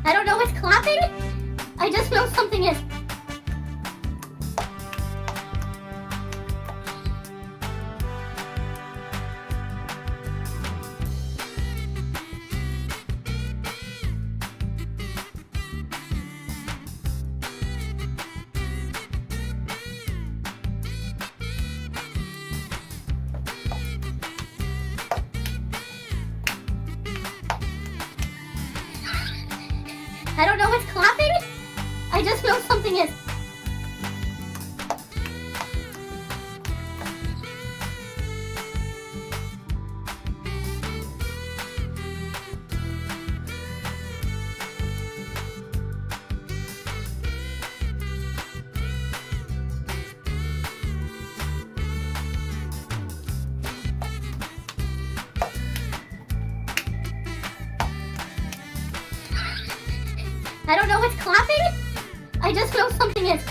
I don't know what's clapping. I just know something is. I don't know what's clapping. I just know something is. I don't know what's clapping. I just know something is.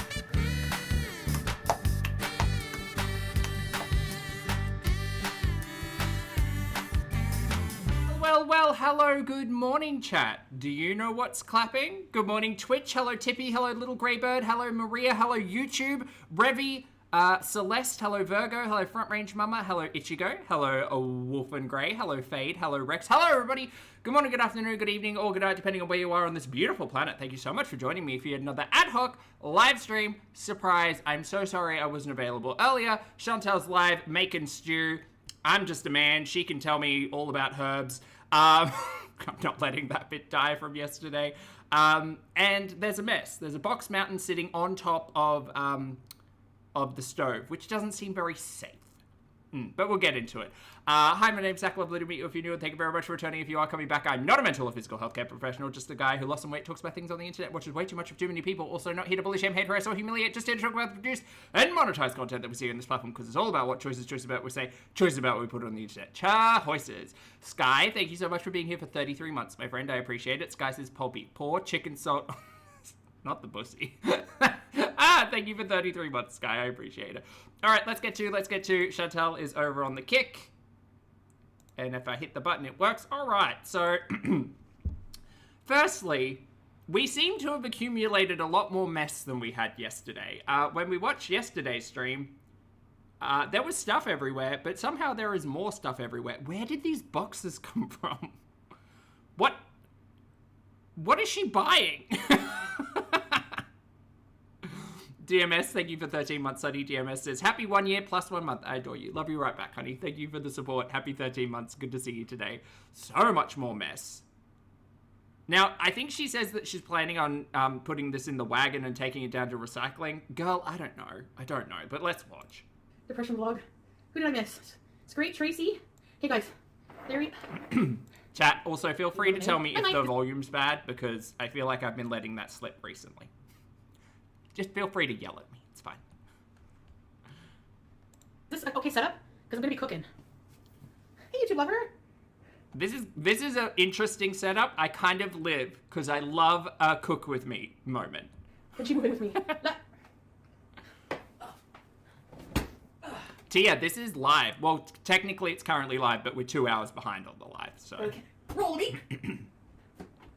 Well, hello, good morning, chat. Do you know what's clapping? Good morning, Twitch. Hello, Tippy. Hello, Little Grey Bird. Hello, Maria. Hello, YouTube. Revy. Celeste. Hello, Virgo. Hello, Front Range Mama. Hello, Ichigo. Hello, Wolf and Grey. Hello, Fade. Hello, Rex. Hello, everybody. Good morning, good afternoon, good evening, or good night, depending on where you are on this beautiful planet. Thank you so much for joining me for yet another ad hoc live stream. Surprise. I'm so sorry I wasn't available earlier. Chantel's live making stew. I'm just a man. She can tell me all about herbs. I'm not letting that bit die from yesterday. And there's a mess. There's a box mountain sitting on top of the stove, which doesn't seem very safe. But we'll get into it. Hi, my name's Zach. Lovely to meet you if you're new, and thank you very much for returning. If you are coming back, I'm not a mental or physical healthcare professional, just a guy who lost some weight, talks about things on the internet, watches way too much of too many people, also not here to bully, shame, hate, harass, or humiliate, just here to talk about the produced and monetized content that we see on this platform, because it's all about what choices about we say, choices about what we put on the internet. Cha-hoisters. Sky, thank you so much for being here for 33 months, my friend. I appreciate it. Sky says, Pulpy, poor chicken salt... Not the pussy. Thank you for 33 months, Sky. I appreciate it. All right, let's get to. Chantel is over on the kick. And if I hit the button, it works. All right, so firstly, we seem to have accumulated a lot more mess than we had yesterday. When we watched yesterday's stream, there was stuff everywhere, but somehow there is more stuff everywhere. Where did these boxes come from? What is she buying? DMS, thank you for 13 months, Sunny. DMS says, happy 1 year plus 1 month. I adore you. Love you right back, honey. Thank you for the support. Happy 13 months. Good to see you today. So much more mess. Now, I think she says that she's planning on putting this in the wagon and taking it down to recycling. Girl, I don't know. But let's watch. Depression vlog. Who did I miss? It's great, Tracy. Hey, guys. There we... Chat, also feel free to tell me if the volume's bad, because I feel like I've been letting that slip recently. Just feel free to yell at me. It's fine. Is this okay setup? Because I'm going to be cooking. Hey, YouTube lover. This is an interesting setup. I kind of live, because I love a cook with me moment. Would you move with me? Tia, this is live. Well, technically it's currently live, but we're 2 hours behind on the live, so... Okay. Roll me.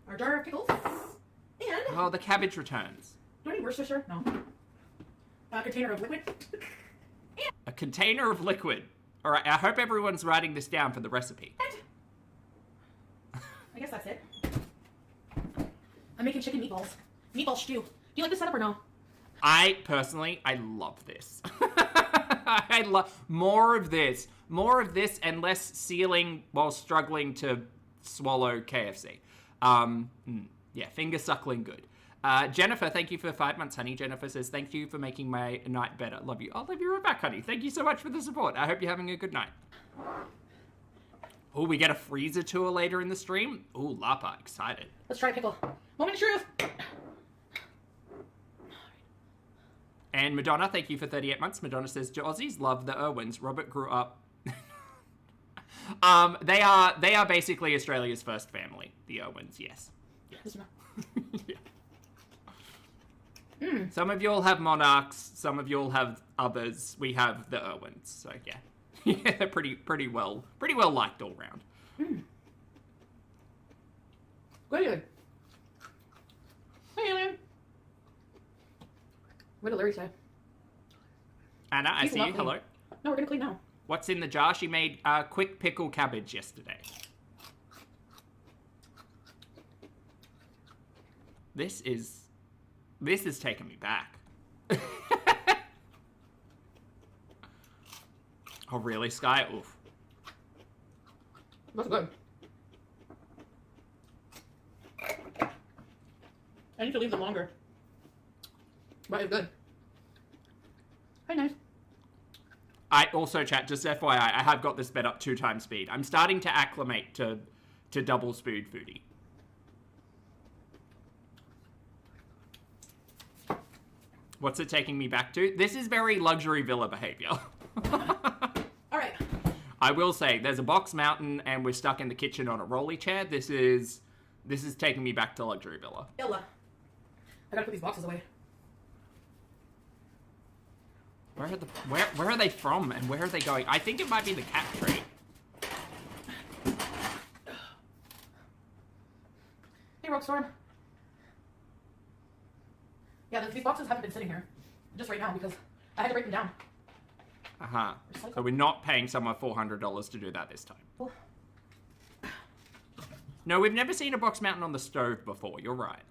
Our jar of pickles. And... Oh, the cabbage returns. Do I need Worcestershire? No. A container of liquid. A container of liquid. All right, I hope everyone's writing this down for the recipe. I guess that's it. I'm making chicken meatballs. Meatball stew. Do you like this setup or no? I love this. I love more of this. More of this and less sealing while struggling to swallow KFC. Yeah, finger suckling good. Jennifer, thank you for 5 months, honey. Jennifer says, thank you for making my night better. Love you. I'll love you right back, honey. Thank you so much for the support. I hope you're having a good night. Oh, we get a freezer tour later in the stream. Oh, Lapa, excited. Let's try pickle. Moment of truth. And Madonna, thank you for 38 months. Madonna says, do Aussies love the Irwins? Robert grew up... They are basically Australia's first family. The Irwins, yes. Yes. Yeah. Some of y'all have monarchs, some of y'all have others. We have the Irwins, so yeah. Yeah, they're pretty well liked all round. Good. What did Larry say? Anna, I He's see you. lovely. Hello. No, we're gonna clean now. What's in the jar? She made quick pickle cabbage yesterday. This is taking me back. Oh, really, Sky? Oof. That's good. I need to leave them longer. But it's good. Very nice. I also, chat, just FYI, I have got this sped up 2 times speed. I'm starting to acclimate to double speed foodie. What's it taking me back to? This is very luxury villa behavior. Alright. I will say, there's a box mountain and we're stuck in the kitchen on a rolly chair. This is taking me back to luxury villa. Illa. I gotta put these boxes away. Where are they from and where are they going? I think it might be the cat tree. Hey, Rockstorm. Yeah, these boxes haven't been sitting here. Just right now because I had to break them down. Uh-huh. So we're not paying someone $400 to do that this time. Well, No, we've never seen a box mountain on the stove before. You're right.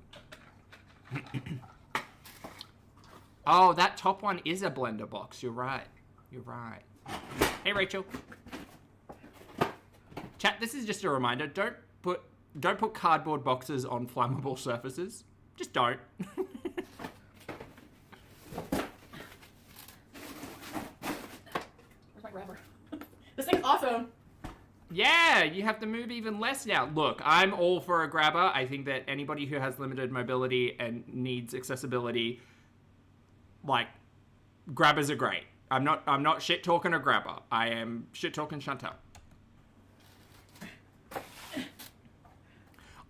Oh, that top one is a blender box. You're right. You're right. Hey, Rachel. Chat, this is just a reminder. Don't put cardboard boxes on flammable surfaces. Just don't. where's my grabber? This thing's awesome. Yeah, you have to move even less now. Look, I'm all for a grabber. I think that anybody who has limited mobility and needs accessibility, like, grabbers are great. I'm not shit talking a grabber. I am shit talking Chantal.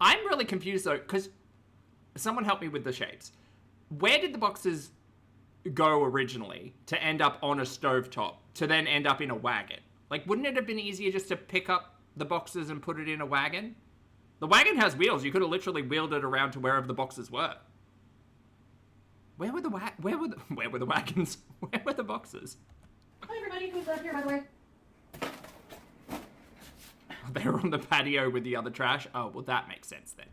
I'm really confused though, because someone help me with the shapes. Where did the boxes go originally to end up on a stovetop to then end up in a wagon? Like, wouldn't it have been easier just to pick up the boxes and put it in a wagon? The wagon has wheels. You could have literally wheeled it around to wherever the boxes were. Where were the wagons? Where were the boxes? Hi, everybody who's here, by the way. They were on the patio with the other trash. Oh, well, that makes sense then.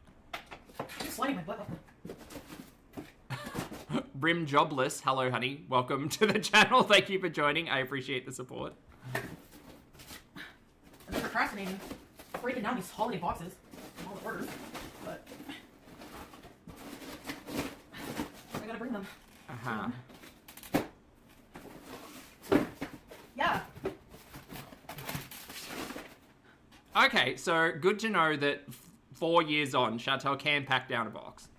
I'm sliding my butt up. Brim Jobless, hello, honey. Welcome to the channel. Thank you for joining. I appreciate the support. I'm procrastinating, breaking down these holiday boxes from all the orders, but I gotta bring them. Uh-huh. Yeah. Okay, so good to know that 4 years on, Chantal can pack down a box.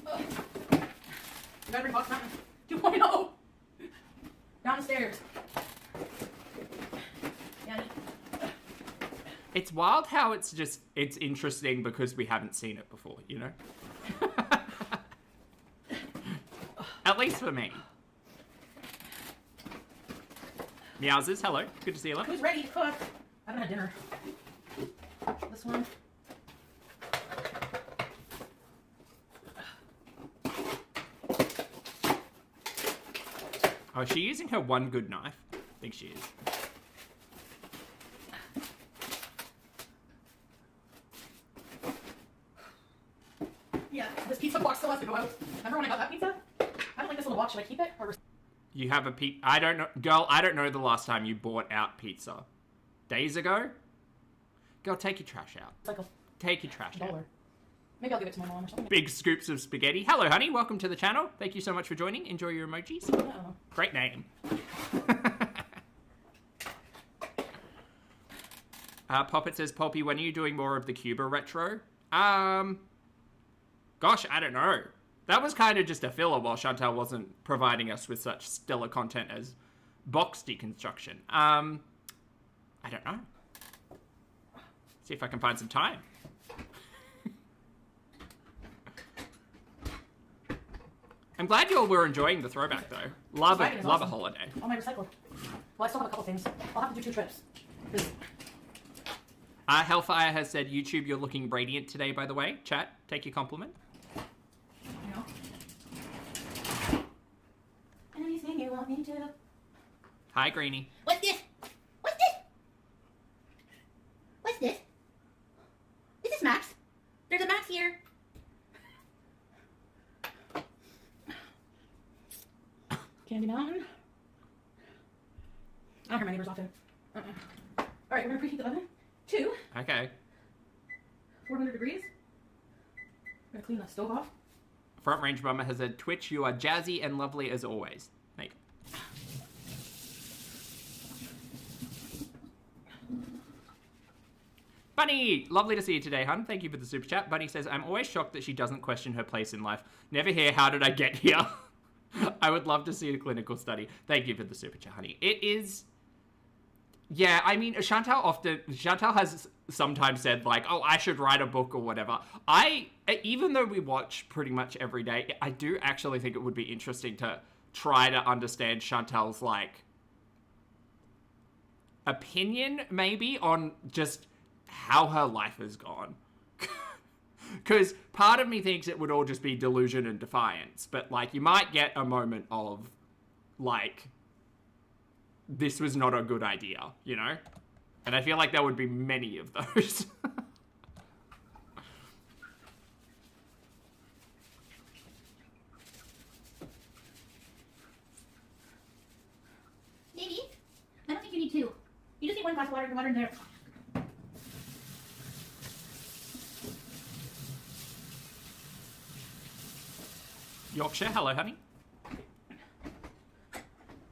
You gotta bring box mountain 2.0 down the stairs. Yeah. It's wild how it's interesting because we haven't seen it before, you know? At least for me. Meowsers, hello. Good to see you, love. Who's ready to cook? I haven't had dinner. This one. Oh, is she using her one good knife? I think she is. Yeah, this pizza box still has to go out. Remember when I got that pizza? I don't like this little box. Should I keep it or? You have a I don't know. Girl, I don't know the last time you bought out pizza. Days ago? Girl, take your trash out. Cycle. Take your trash out. $1. Maybe I'll give it to my mom or something. Big scoops of spaghetti. Hello, honey. Welcome to the channel. Thank you so much for joining. Enjoy your emojis. Uh-oh. Great name. Poppet says, Poppy, when are you doing more of the Cuba retro? Gosh, I don't know. That was kind of just a filler while Chantal wasn't providing us with such stellar content as box deconstruction. I don't know. See if I can find some time. I'm glad you all were enjoying the throwback, though. Love it. Love a holiday. Oh, my recycle. Well, I still have a couple things. I'll have to do 2 trips. Hellfire has said, YouTube, you're looking radiant today, by the way. Chat, take your compliment. You know? Anything you want me to. Hi, Greenie. What's this? What's this? What's this? Is this Max? There's a Max here. Candy Mountain. I don't hear my neighbors often. Alright, we're gonna preheat the oven to Okay. 400 degrees. I'm gonna clean the stove off. Front Range Bummer has said, Twitch, you are jazzy and lovely as always. Thank you. Bunny, lovely to see you today, hun. Thank you for the super chat. Bunny says, I'm always shocked that she doesn't question her place in life. Never hear, how did I get here? I would love to see a clinical study. Thank you for the super chat, honey. It is... Yeah, I mean, Chantal has sometimes said, like, oh, I should write a book or whatever. Even though we watch pretty much every day, I do actually think it would be interesting to try to understand Chantal's, like, opinion, maybe, on just how her life has gone. Because part of me thinks it would all just be delusion and defiance. But, like, you might get a moment of, like... this was not a good idea, you know? And I feel like there would be many of those. Baby, I don't think you need two. You just need one glass of water in there. Yorkshire, hello, honey.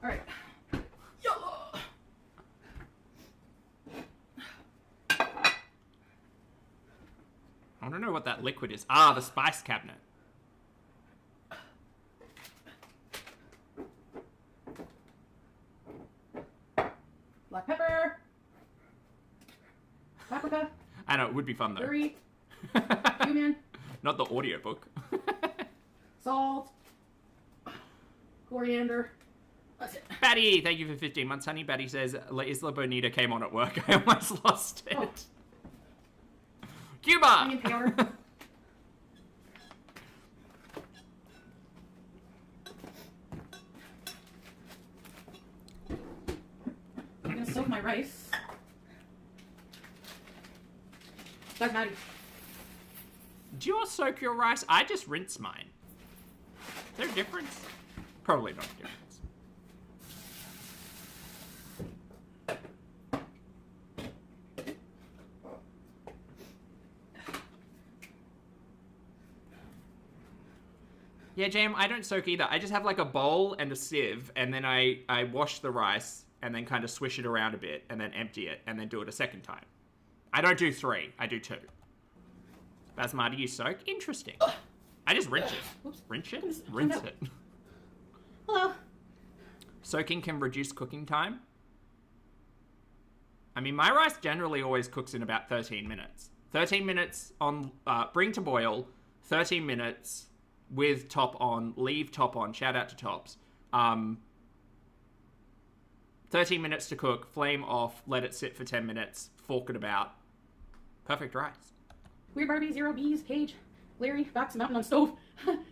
Alright. I don't know what that liquid is. Ah, the spice cabinet. Black pepper. Paprika. I know, it would be fun though. Curry. Cumin. Not the audiobook. Salt. Coriander. That's it. Batty, thank you for 15 months, honey. Batty says, La Isla Bonita came on at work. I almost lost it. Oh. Cuba! Onion powder. I'm gonna soak my rice. That's Maddie. Do you all soak your rice? I just rinse mine. Is there a difference? Probably not a difference. Yeah, Jam, I don't soak either. I just have like a bowl and a sieve, and then I wash the rice and then kind of swish it around a bit and then empty it and then do it a second time. I don't do 3, I do 2. Basmati, you soak? Interesting. I just rinse it. Oops. Rinse it? Rinse Rinse it. it. Hello. Soaking can reduce cooking time. I mean, my rice generally always cooks in about 13 minutes. 13 minutes on, bring to boil, 13 minutes with top on, leave top on, shout out to tops. 13 minutes to cook, flame off, let it sit for 10 minutes, fork it about. Perfect rice. Weird Barbie, Zero Bees, Paige, Larry, Box Mountain on stove.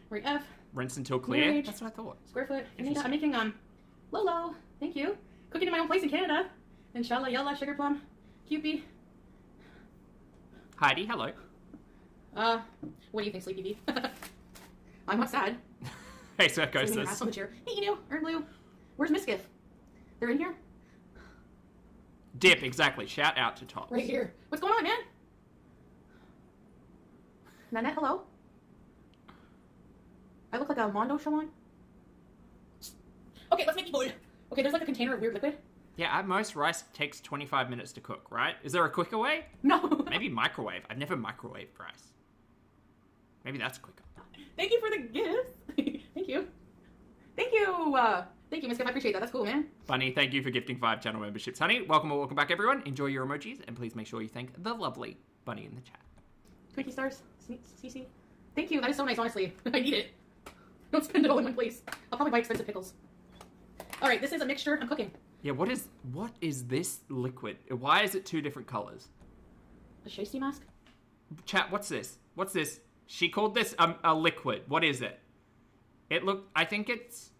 Ring F, Rinse until clear. Marriage. That's what I thought. Squarefoot, Anita. Interesting. I'm making Lolo. Thank you. Cooking in my own place in Canada. Inshallah, Yalla, Sugar Plum, Cupie. Heidi, hello. What do you think, Sleepy Bee? I'm not sad. Hey, Sitting in your ass on Circosis. the chair. Hey, you know, Earn Blue. Where's Miskiff? They're in here? Dip, exactly. Shout out to tops. Right here. What's going on, man? Nanette, hello? I look like a Mondo Shawan? Okay, let's make meatball. Okay, there's like a container of weird liquid. Yeah, at most, rice takes 25 minutes to cook, right? Is there a quicker way? No. Maybe microwave. I've never microwaved rice. Maybe that's quicker. Thank you for the gift. Thank you. Thank you. Thank you, Miskiff. I appreciate that. That's cool, man. Bunny, thank you for gifting 5 channel memberships. Honey, welcome or welcome back, everyone. Enjoy your emojis, and please make sure you thank the lovely Bunny in the chat. Twinkie stars. CC. Thank you. That is so nice, honestly. I need it. Don't spend it all in one place. I'll probably buy expensive pickles. All right, this is a mixture. I'm cooking. Yeah, what is this liquid? Why is it 2 different colors? A Shasty mask? Chat, what's this? What's this? She called this a liquid. What is it? I think it's...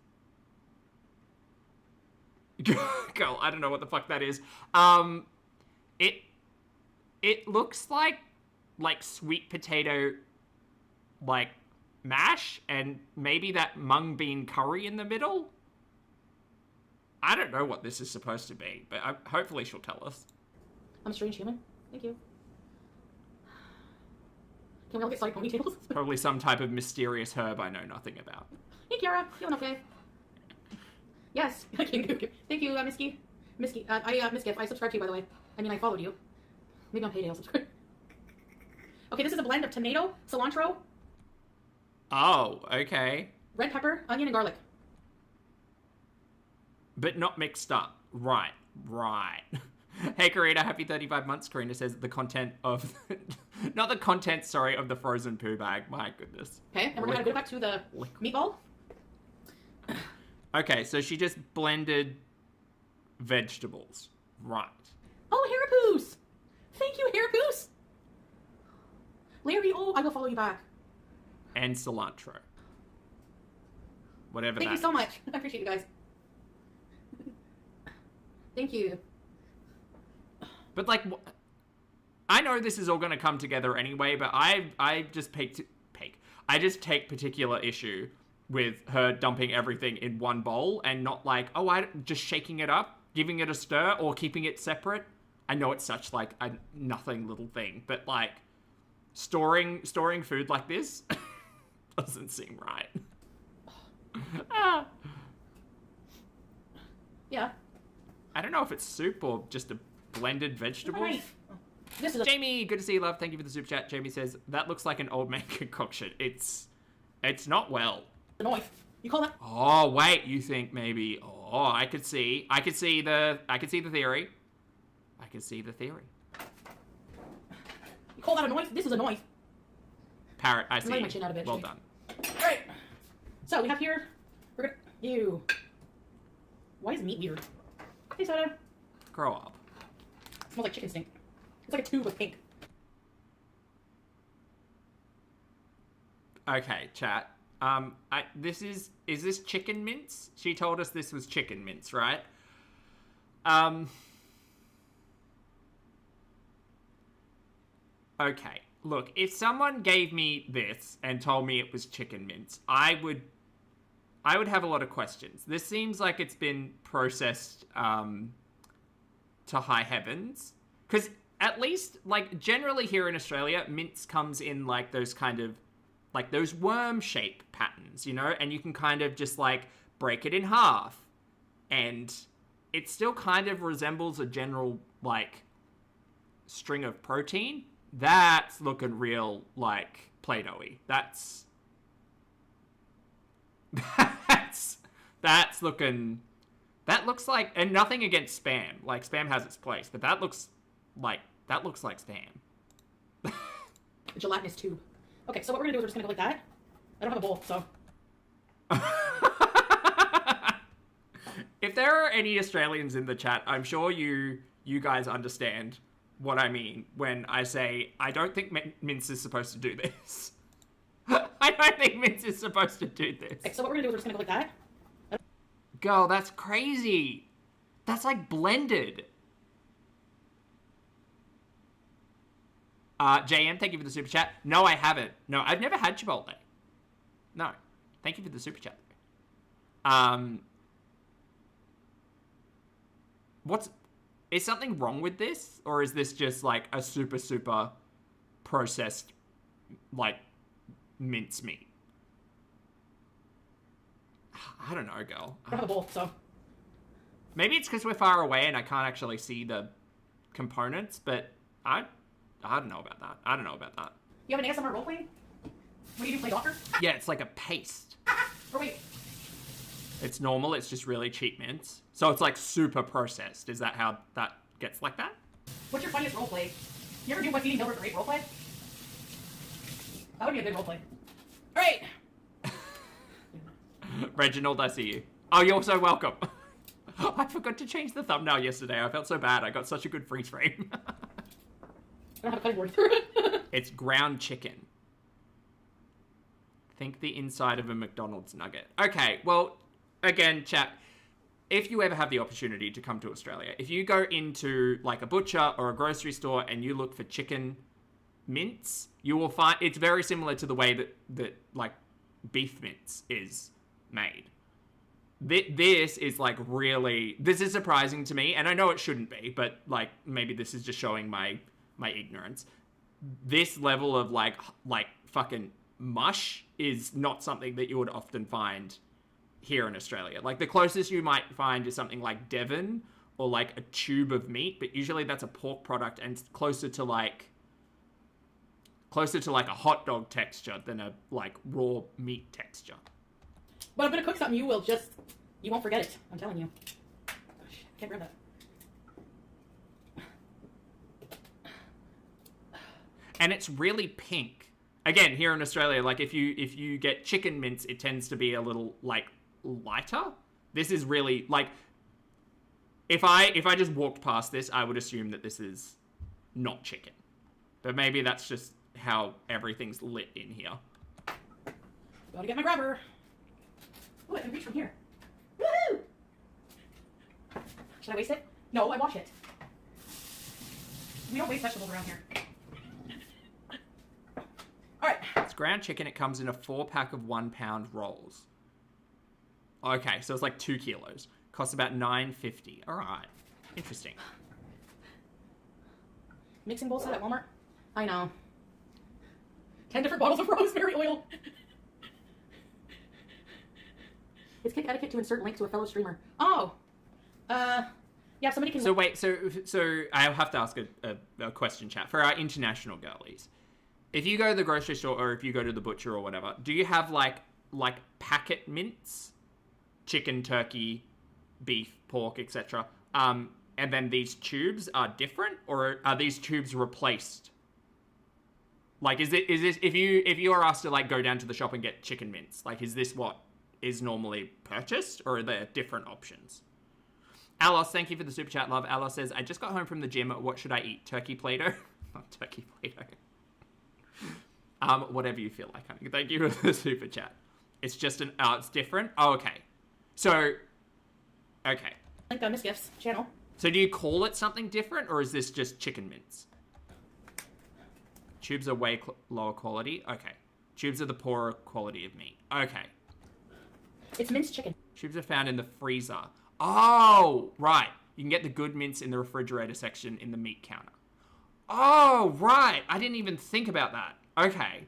Girl, I don't know what the fuck that is. It looks like sweet potato, like, mash, and maybe that mung bean curry in the middle? I don't know what this is supposed to be, but hopefully she'll tell us. I'm a strange human. Thank you. Can we all get side ponytails? Probably some type of mysterious herb I know nothing about. Hey, Kiara. Feeling okay? Yes. Thank you, Misky. Misky. Miskiff, I subscribed to you, by the way. I mean, I followed you. Maybe on payday I'll subscribe. Okay, this is a blend of tomato, cilantro, Oh, okay. red pepper, onion, and garlic. But not mixed up. Right. Hey, Karina, happy 35 months. Karina says the content of... not the content, sorry, of the frozen poo bag. My goodness. Okay, and we're going to go back to the meatball. Okay, so she just blended vegetables. Right. Oh, Harapoos! Thank you, Harapoos! Larry, I will follow you back. And cilantro. Whatever Thank you so much. I appreciate you guys. Thank you. But, like, I know this is all going to come together anyway, but I just take particular issue with her dumping everything in one bowl and not like, just shaking it up, giving it a stir, or keeping it separate. I know it's such, like, a nothing little thing, but, like, storing food like this doesn't seem right. Yeah. I don't know if it's soup or just a blended vegetables. Right. This is Jamie, good to see you, love. Thank you for the super chat. Jamie says, that looks like an old man concoction. It's not well. a knife. You call that? Oh, wait, you think maybe... Oh, I could see the theory. I could see the theory. You call that a knife? This is a knife. Parrot, I see. letting my chin out a bit, Well actually. done. Alright. So, we have here... We're gonna... Ew. Why is meat weird? Hey, Soda. Grow up. It smells like chicken stink. It's like a tube of pink. Okay, chat. Is this chicken mince? She told us this was chicken mince, right? Okay. Look, if someone gave me this and told me it was chicken mince, I would have a lot of questions. This seems like it's been processed to high heavens. Because at least, like, generally here in Australia, mince comes in, like, those kind of, like, those worm shape patterns, you know? And you can kind of just, like, break it in half. And it still kind of resembles a general, like, string of protein. That's looking real, like, Play-Doh-y. That's looking... That looks like... And nothing against Spam. Like, Spam has its place. But that looks like Spam. A gelatinous tube. Okay, so what we're gonna do is we're just gonna go like that. I don't have a bowl, so... If there are any Australians in the chat, I'm sure you guys understand what I mean when I say I don't think mince is supposed to do this. I don't think mince is supposed to do this. Okay, so what we're gonna do is we're just gonna go like that. Girl, that's crazy. That's like blended. JM, thank you for the super chat. No, I haven't. No, I've never had Chipotle. No. Thank you for the super chat. Is something wrong with this? Or is this just like a super, super processed, like, mincemeat? I don't know, girl. I don't have a bowl, so... Maybe it's because we're far away and I can't actually see the components, but I don't know about that. You have an ASMR roleplay? What do you do, play doctor? Yeah, it's like a paste. Or wait. It's normal, it's just really cheap mince. So it's like super processed. Is that how that gets like that? What's your funniest roleplay? You ever do What's Eating Gilbert Grape roleplay? That would be a good roleplay. Alright! Reginald, I see you. Oh, you're so welcome. I forgot to change the thumbnail yesterday. I felt so bad. I got such a good freeze frame. don't have a cutting board. It's ground chicken. Think the inside of a McDonald's nugget. Okay, well, again, chat, if you ever have the opportunity to come to Australia, if you go into like a butcher or a grocery store and you look for chicken mince, you will find it's very similar to the way that like beef mince is made. This is like really, this is surprising to me, and I know it shouldn't be, but like maybe this is just showing my ignorance. This level of like fucking mush is not something that you would often find here in Australia. Like the closest you might find is something like Devon or like a tube of meat, but usually that's a pork product and it's closer to like a hot dog texture than a like raw meat texture. But I'm gonna cook something you won't forget it. I'm telling you. Gosh, can't grab that. And it's really pink. Again, here in Australia, like if you get chicken mince, it tends to be a little like lighter. This is really like if I just walked past this, I would assume that this is not chicken. But maybe that's just how everything's lit in here. Gotta get my grabber. Oh, I can reach from here. Woohoo! Should I waste it? No, I wash it. We don't waste vegetables around here. Alright. It's ground chicken. It comes in a 4-pack of 1-pound rolls. Okay, so it's like 2 kilos. Costs about $9.50. Alright. Interesting. Mixing bowl set at Walmart? I know. 10 different bottles of rosemary oil. It's kick etiquette to insert link to a fellow streamer. Oh. Yeah, somebody can... So wait, so I'll have to ask a question, chat. For our international girlies, if you go to the grocery store or if you go to the butcher or whatever, do you have like packet mince? Chicken, turkey, beef, pork, etc. And then these tubes are different, or are these tubes replaced? Like, is this if you are asked to like go down to the shop and get chicken mince, like, is this what is normally purchased, or are there different options? Alos, thank you for the super chat, love. Alos says, I just got home from the gym. What should I eat? Turkey Play-Doh? Not turkey Play-Doh. Whatever you feel like, honey. Thank you for the super chat. It's just it's different. Oh, okay. So, okay. Like Miss Gifts channel. So do you call it something different, or is this just chicken mince? Tubes are way lower quality. Okay. Tubes are the poorer quality of meat. Okay. It's minced chicken. Tubes are found in the freezer. Oh, right. You can get the good mince in the refrigerator section in the meat counter. Oh, right. I didn't even think about that. Okay.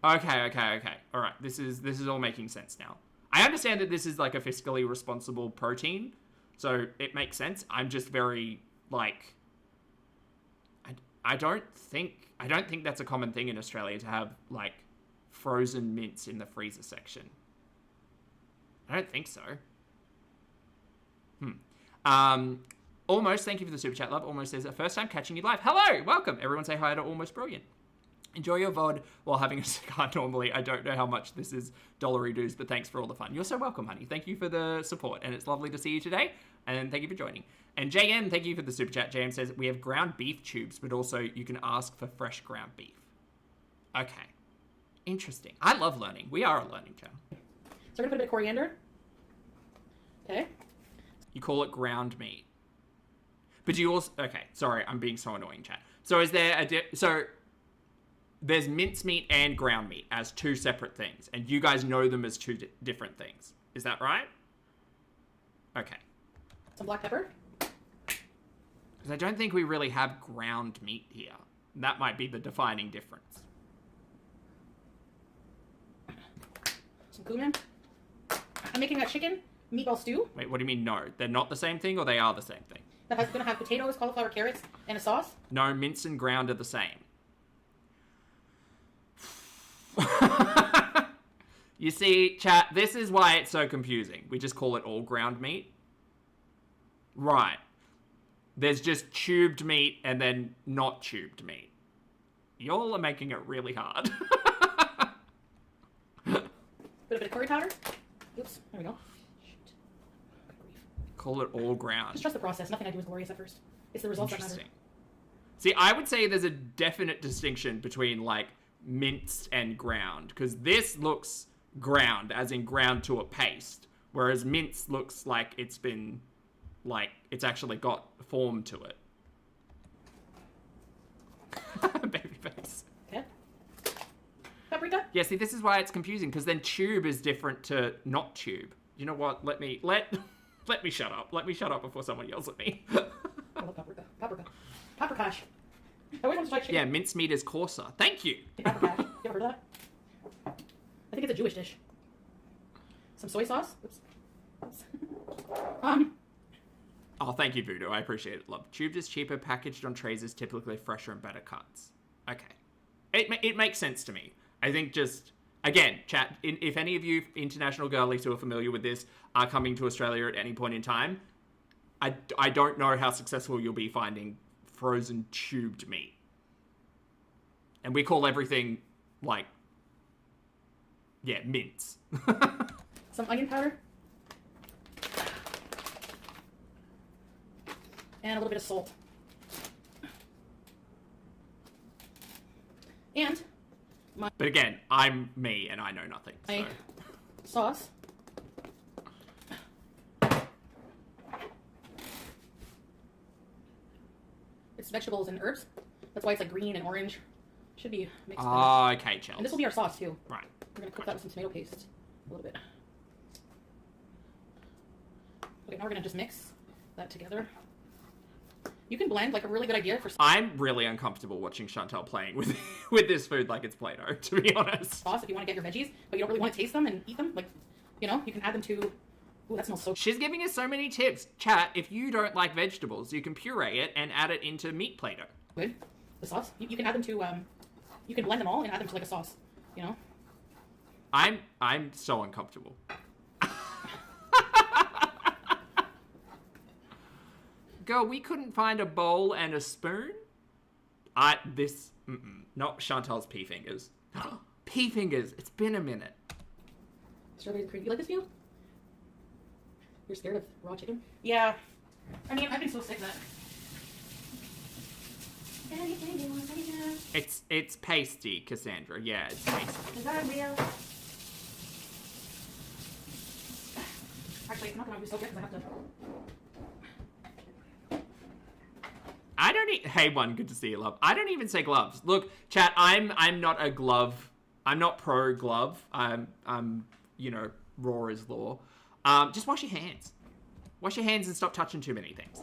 Okay. All right. This is all making sense now. I understand that this is like a fiscally responsible protein, so it makes sense. I'm just very like, I don't think that's a common thing in Australia to have like frozen mince in the freezer section. I don't think so. Almost, thank you for the super chat, love. Almost says, first time catching you live. Hello, welcome. Everyone say hi to Almost Brilliant. Enjoy your VOD while having a cigar normally. I don't know how much this is dollary dues, but thanks for all the fun. You're so welcome, honey. Thank you for the support, and it's lovely to see you today, and thank you for joining. And JM, thank you for the super chat. JM says, we have ground beef tubes, but also you can ask for fresh ground beef. Okay. Interesting. I love learning. We are a learning channel. So we're going to put a bit of coriander. Okay. You call it ground meat. But do you also... Okay, sorry, I'm being so annoying, chat. So is there so there's mincemeat and ground meat as 2 separate things, and you guys know them as 2 different things. Is that right? Okay. Some black pepper. Because I don't think we really have ground meat here. That might be the defining difference. Some cumin. I'm making a chicken meatball stew. Wait, what do you mean no? They're not the same thing, or they are the same thing? That's going to have potatoes, cauliflower, carrots, and a sauce. No, mince and ground are the same. You see, chat, this is why it's so confusing. We just call it all ground meat. Right. There's just tubed meat and then not tubed meat. Y'all are making it really hard. Put a bit of curry powder. Oops, there we go. Shoot. Good grief. Call it all ground. Just trust the process. Nothing I do is glorious at first. It's the results that matter. Interesting. See, I would say there's a definite distinction between, like, minced and ground, because this looks ground, as in ground to a paste, whereas minced looks like it's been, like, it's actually got form to it. Baby face. Okay. Paprika? Yeah, see, this is why it's confusing, because then tube is different to not tube. You know what? Let me shut up. Let me shut up before someone yells at me. I love paprika. Paprika. Paprikash. I always want to try chicken. Yeah, mincemeat is coarser. Thank you. Paprikash. You ever heard of that? I think it's a Jewish dish. Some soy sauce. Oops. Oops. Oh, thank you, Voodoo. I appreciate it, love. Tubed is cheaper, packaged on trays is typically fresher and better cuts. Okay. It makes sense to me. I think just, again, chat, if any of you international girlies who are familiar with this are coming to Australia at any point in time, I don't know how successful you'll be finding frozen tubed meat. And we call everything, like, yeah, mince. Some onion powder. And a little bit of salt. And but again, I'm me and I know nothing. my So. sauce. It's vegetables and herbs. That's why it's like green and orange. Should be mixed. Oh, okay, Chelsea. And this will be our sauce too. Right. We're gonna cook that with some tomato paste a little bit. Okay, now we're gonna just mix that together. You can blend, like, a really good idea for I'm really uncomfortable watching Chantal playing with this food like it's Play-Doh, to be honest. sauce if you want to get your veggies, but you don't really want to taste them and eat them. Like, you know, you can add them to. Ooh, that smells so. She's giving us so many tips. Chat, if you don't like vegetables, you can puree it and add it into meat Play-Doh. Good. The sauce. You can add them to. You can blend them all and add them to like a sauce. You know. I'm so uncomfortable. Girl, we couldn't find a bowl and a spoon? Not Chantal's pea fingers. Pea fingers, it's been a minute. Strawberry cream. You like this view? You're scared of raw chicken? Yeah. I mean, I've been so sick that. Anything you want, It's pasty, Cassandra. Yeah, it's pasty. Is that real? Actually, it's not gonna be so good because I have to. I don't hey one, good to see you, love. I don't even say gloves. Look, chat, I'm not a glove. I'm not pro glove. I'm you know, raw is law. Just wash your hands. Wash your hands and stop touching too many things.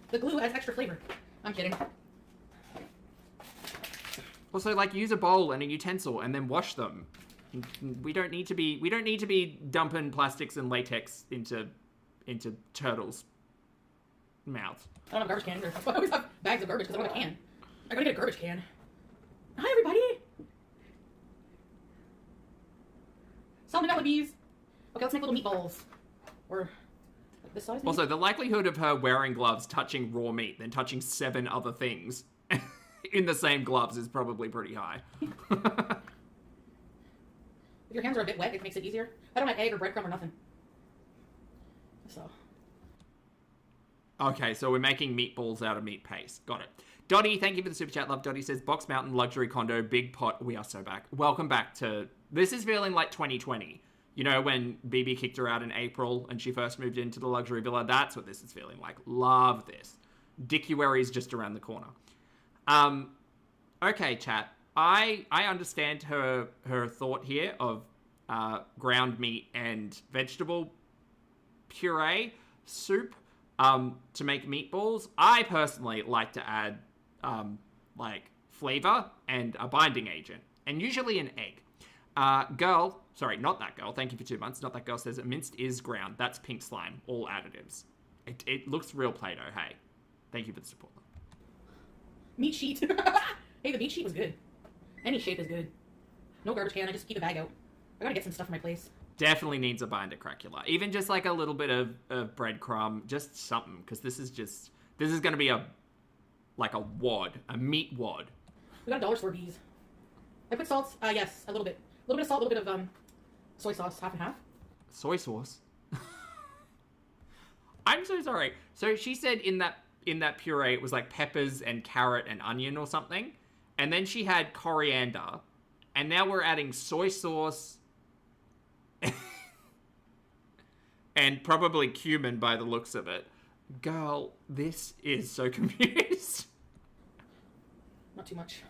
The glue adds extra flavor. I'm kidding. Also, like, use a bowl and a utensil and then wash them. We don't need to be dumping plastics and latex into turtles' mouths. I don't have a garbage can either. That's why I always have bags of garbage because I don't have a can. I'm gonna get a garbage can. Hi everybody. Salmon bees. Okay, let's make little meatballs. Or like this size. Maybe? Also, the likelihood of her wearing gloves, touching raw meat, then touching 7 other things in the same gloves is probably pretty high. If your hands are a bit wet, it makes it easier. I don't have egg or breadcrumb or nothing. So. Okay, so we're making meatballs out of meat paste. Got it. Dottie, thank you for the super chat, love. Dottie says, Box Mountain Luxury Condo, Big Pot. We are so back. Welcome back to... This is feeling like 2020. You know, when BB kicked her out in April and she first moved into the luxury villa? That's what this is feeling like. Love this. Dickuary's just around the corner. Okay, chat. I understand her thought here of ground meat and vegetable puree soup to make meatballs. I personally like to add like flavor and a binding agent, and usually an egg. Girl, sorry, not that girl. Thank you for 2 months. Not that girl says minced is ground. That's pink slime. All additives. It looks real Play-Doh. Hey, thank you for the support. Meat sheet. Hey, the meat sheet was good. Any shape is good. No garbage can. I just keep the bag out. I gotta get some stuff for my place. Definitely needs a binder cracula. Even just like a little bit of breadcrumb, just something, because this is going to be a wad, a meat wad. We got dollar store bees. I put salt. Yes, a little bit. A little bit of salt, a little bit of soy sauce, half and half. Soy sauce. I'm so sorry. So she said in that puree it was like peppers and carrot and onion or something, and then she had coriander, and now we're adding soy sauce and probably cumin by the looks of it. Girl, this is so confused. Not too much.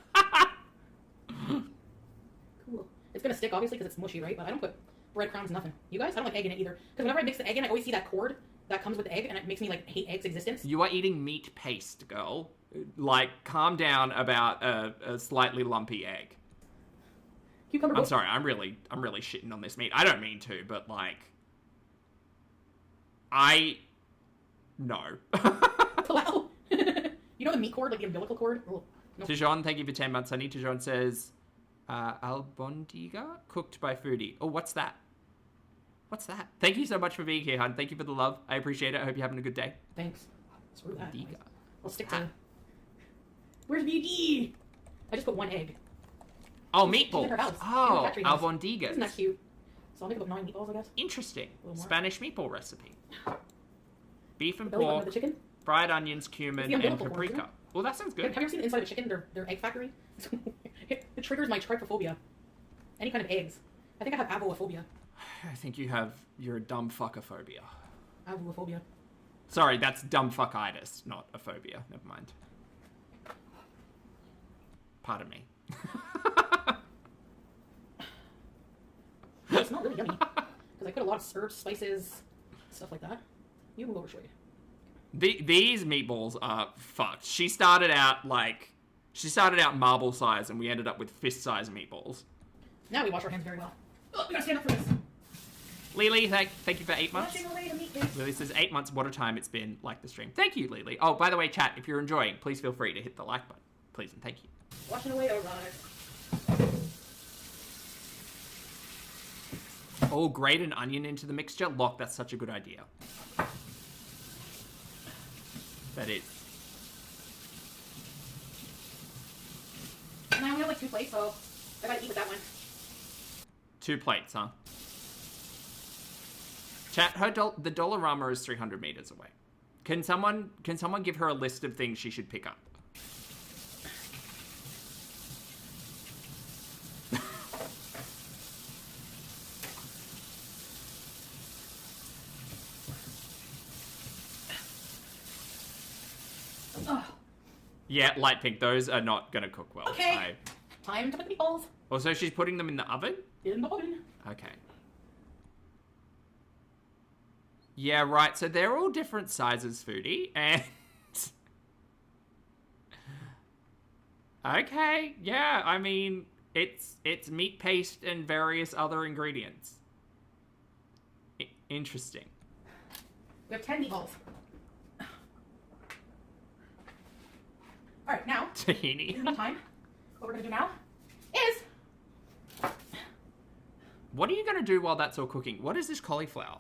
Cool. It's gonna stick, obviously, because it's mushy, right? But I don't put breadcrumbs, nothing. You guys? I don't like egg in it either. Because whenever I mix the egg in, I always see that cord that comes with the egg, and it makes me, like, hate eggs' existence. You are eating meat paste, girl. Like, calm down about a slightly lumpy egg. Cucumber. I'm sorry, I'm really shitting on this meat. I don't mean to, but, like... No. Wow. You know the meat cord, like the umbilical cord? Oh, no. Tijon, thank you for 10 months, honey. Tijon says, albondiga cooked by Foodie. Oh, what's that? What's that? Thank you so much for being here, hon. Thank you for the love. I appreciate it. I hope you're having a good day. Thanks. Screw that. Bondiga. I'll stick to... Where's BD? I just put one egg. Oh, She's meatballs. in her house. Oh, Factory house. albondigas. Isn't that cute? So I'll make about 9 meatballs, I guess. Interesting. A little more. Spanish meatball recipe. Beef and Belly button pork, with the chicken? fried onions, cumin, It's the and umbilical cord, isn't paprika. Well, that sounds Have good. you ever seen the inside of a chicken? Their egg factory? It triggers my trypophobia. Any kind of eggs. I think I have avophobia. I think you're a dumb fuckophobia. Avophobia. Sorry, that's dumb fuckitis, not a phobia. Never mind. Pardon me. It's not really yummy. Because I put a lot of herbs, spices, stuff like that. You move over, show you. These meatballs are fucked. She started out marble size, and we ended up with fist size meatballs. Now we wash our hands very well. Oh, we gotta stand up for this. Lily, thank you for 8 months. Washing away the meat paste. Lily says 8 months. What a time it's been. Like the stream. Thank you, Lily. Oh, by the way, chat, if you're enjoying, please feel free to hit the like button. Please and thank you. Washing away our lives. Oh, grate an onion into the mixture. Lock, that's such a good idea. That is. And I only have like 2 plates, so I gotta eat with that one. 2 plates, huh? Chat, the Dollarama is 300 meters away. Can someone give her a list of things she should pick up? Yeah, light pink. Those are not gonna cook well. Okay. Time to put the meatballs Also, she's putting them in the oven? in the oven. Okay. Yeah, right. So they're all different sizes, Foodie, and... Okay, yeah, I mean, it's meat paste and various other ingredients. Interesting. We have 10 meatballs. Alright, now, Tahini. in the time, what we're gonna do now is... What are you gonna do while that's all cooking? What is this cauliflower?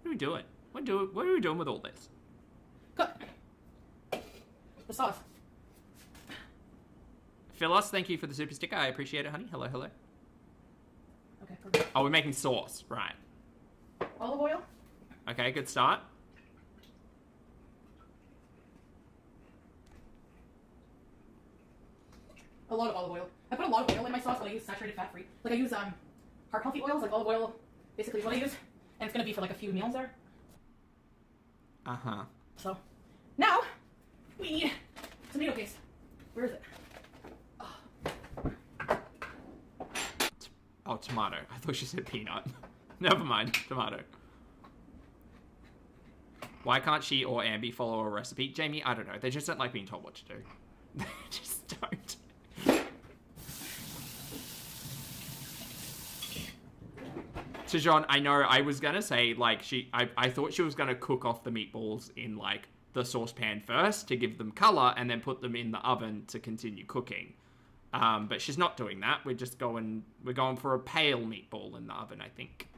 What are we doing? What are we doing with all this? Cook. The sauce. Phyllis, thank you for the super sticker. I appreciate it, honey. Hello, hello. Okay, perfect. Oh, we're making sauce. Right. Olive oil. Okay, good start. A lot of olive oil. I put a lot of oil in my sauce, but I use saturated fat free. Like I use heart healthy oils, like olive oil basically is what I use. And it's gonna be for like a few meals there. Uh-huh. So now we need tomato paste. Where is it? Oh, tomato. I thought she said peanut. Never mind. Tomato. Why can't she or Ambi follow a recipe? Jamie, I don't know. They just don't like being told what to do. They just don't. Tijon, I know, I was gonna say, like, I thought she was gonna cook off the meatballs in, like, the saucepan first to give them color and then put them in the oven to continue cooking. But she's not doing that. We're going for a pale meatball in the oven, I think.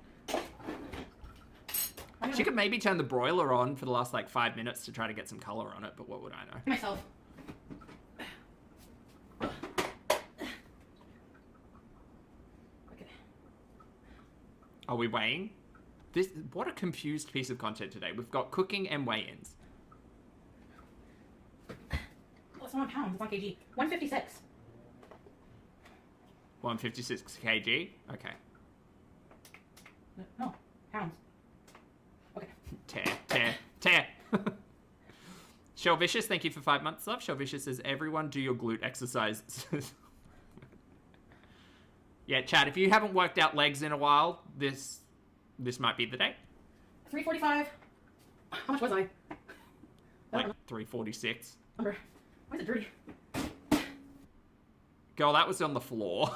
She could maybe turn the broiler on for the last, like, 5 minutes to try to get some color on it, but what would I know? Myself. Okay. Are we weighing? What a confused piece of content today. We've got cooking and weigh-ins. Oh, it's not on pounds. It's on kg. 156. 156 kg? Okay. No, pounds. Okay. Tear. Shell Vicious, thank you for 5 months, love. Shell Vicious says, everyone do your glute exercise. Yeah, Chad, if you haven't worked out legs in a while, this might be the day. 345. How much was I? Like 346. Why is it dirty? Girl, that was on the floor.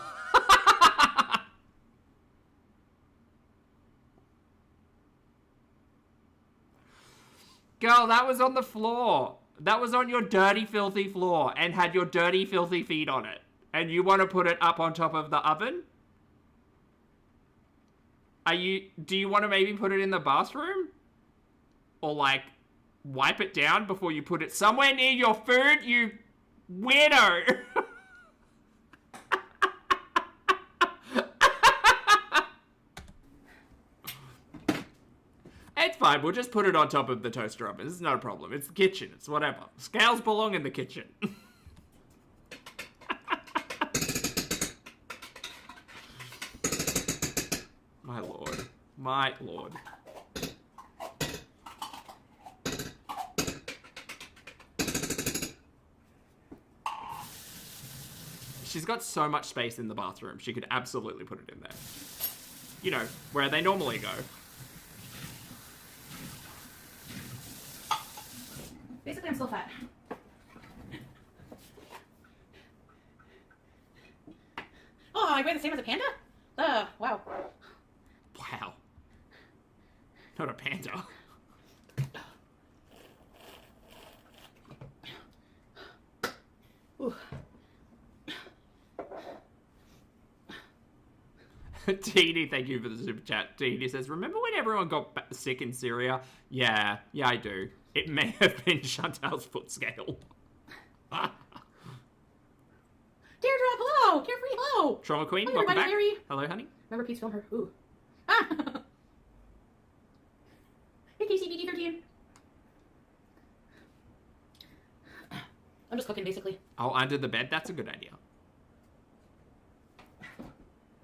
Girl, that was on the floor. That was on your dirty, filthy floor and had your dirty, filthy feet on it. And you want to put it up on top of the oven? Do you want to maybe put it in the bathroom? Or like, wipe it down before you put it somewhere near your food, you weirdo? It's fine, we'll just put it on top of the toaster oven. It's no problem. It's the kitchen, it's whatever. Scales belong in the kitchen. My lord. My lord. She's got so much space in the bathroom. She could absolutely put it in there. You know, where they normally go. Basically, I'm still fat. Oh, I weigh the same as a panda? Wow. Wow. Not a panda. Ooh. TD, thank you for the super chat. TD says, remember when everyone got sick in Syria? Yeah, I do. It may have been Chantal's foot scale. Deirdre, hello! Carefree, hello! Trauma Queen, Hi, welcome back. Mary. Hello, honey. Remember, please film her. Ooh. Ah! Hey, KCBD13. I'm just cooking, basically. Oh, under the bed? That's a good idea.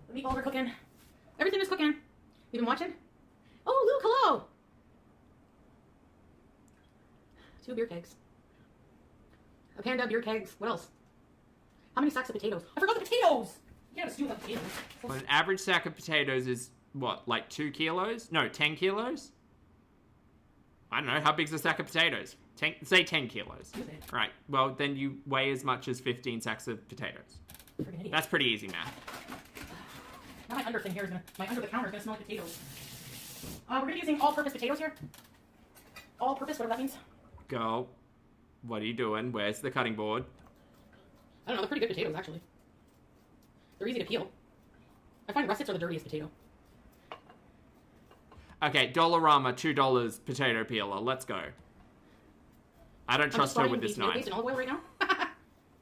The meatballs are cooking. Everything is cooking. You been watching? Oh, Luke, hello! 2 beer kegs. A panda, beer kegs. What else? How many sacks of potatoes? I forgot the potatoes! You can't have a stew without potatoes. Well, an average sack of potatoes is, what, like 2 kilos? No, 10 kilos? I don't know. How big's a sack of potatoes? Say 10 kilos. Right. Well, then you weigh as much as 15 sacks of potatoes. That's pretty easy math. Now my under thing here is gonna, my under the counter is gonna smell like potatoes. We're gonna be using all-purpose potatoes here. All-purpose, whatever that means. Girl, what are you doing? Where's the cutting board? I don't know, they're pretty good potatoes, actually. They're easy to peel. I find russets are the dirtiest potato. Okay, Dollarama, $2 potato peeler. Let's go. I don't trust her with this knife. Paste and olive oil right now. And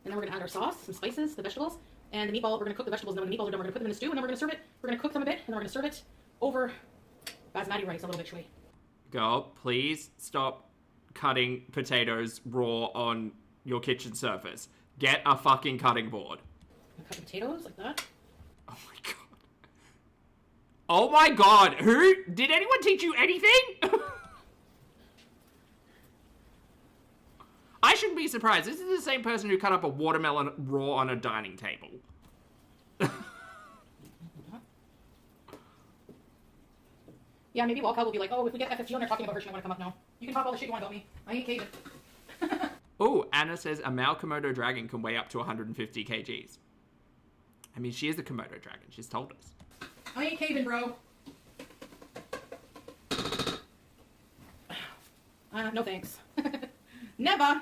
then we're gonna add our sauce, some spices, the vegetables, and the meatball. We're gonna cook the vegetables, and then when the meatballs are done, we're gonna put them in the stew, and then we're gonna serve it. We're gonna cook them a bit, and then we're gonna serve it over basmati rice a little bit, shui. Girl, please stop cutting potatoes raw on your kitchen surface. Get a fucking cutting board. Cut the potatoes like that. Oh my god. Oh my god. Who? Did anyone teach you anything? I shouldn't be surprised. This is the same person who cut up a watermelon raw on a dining table. Yeah, maybe Walcott will be like, oh, if we get FFG on there talking about her, she might want to come up now. You can talk all the shit you want about me. I ain't caving. Oh, Anna says a male Komodo dragon can weigh up to 150 kgs. I mean, she is a Komodo dragon. She's told us. I ain't caving, bro. No thanks. Never.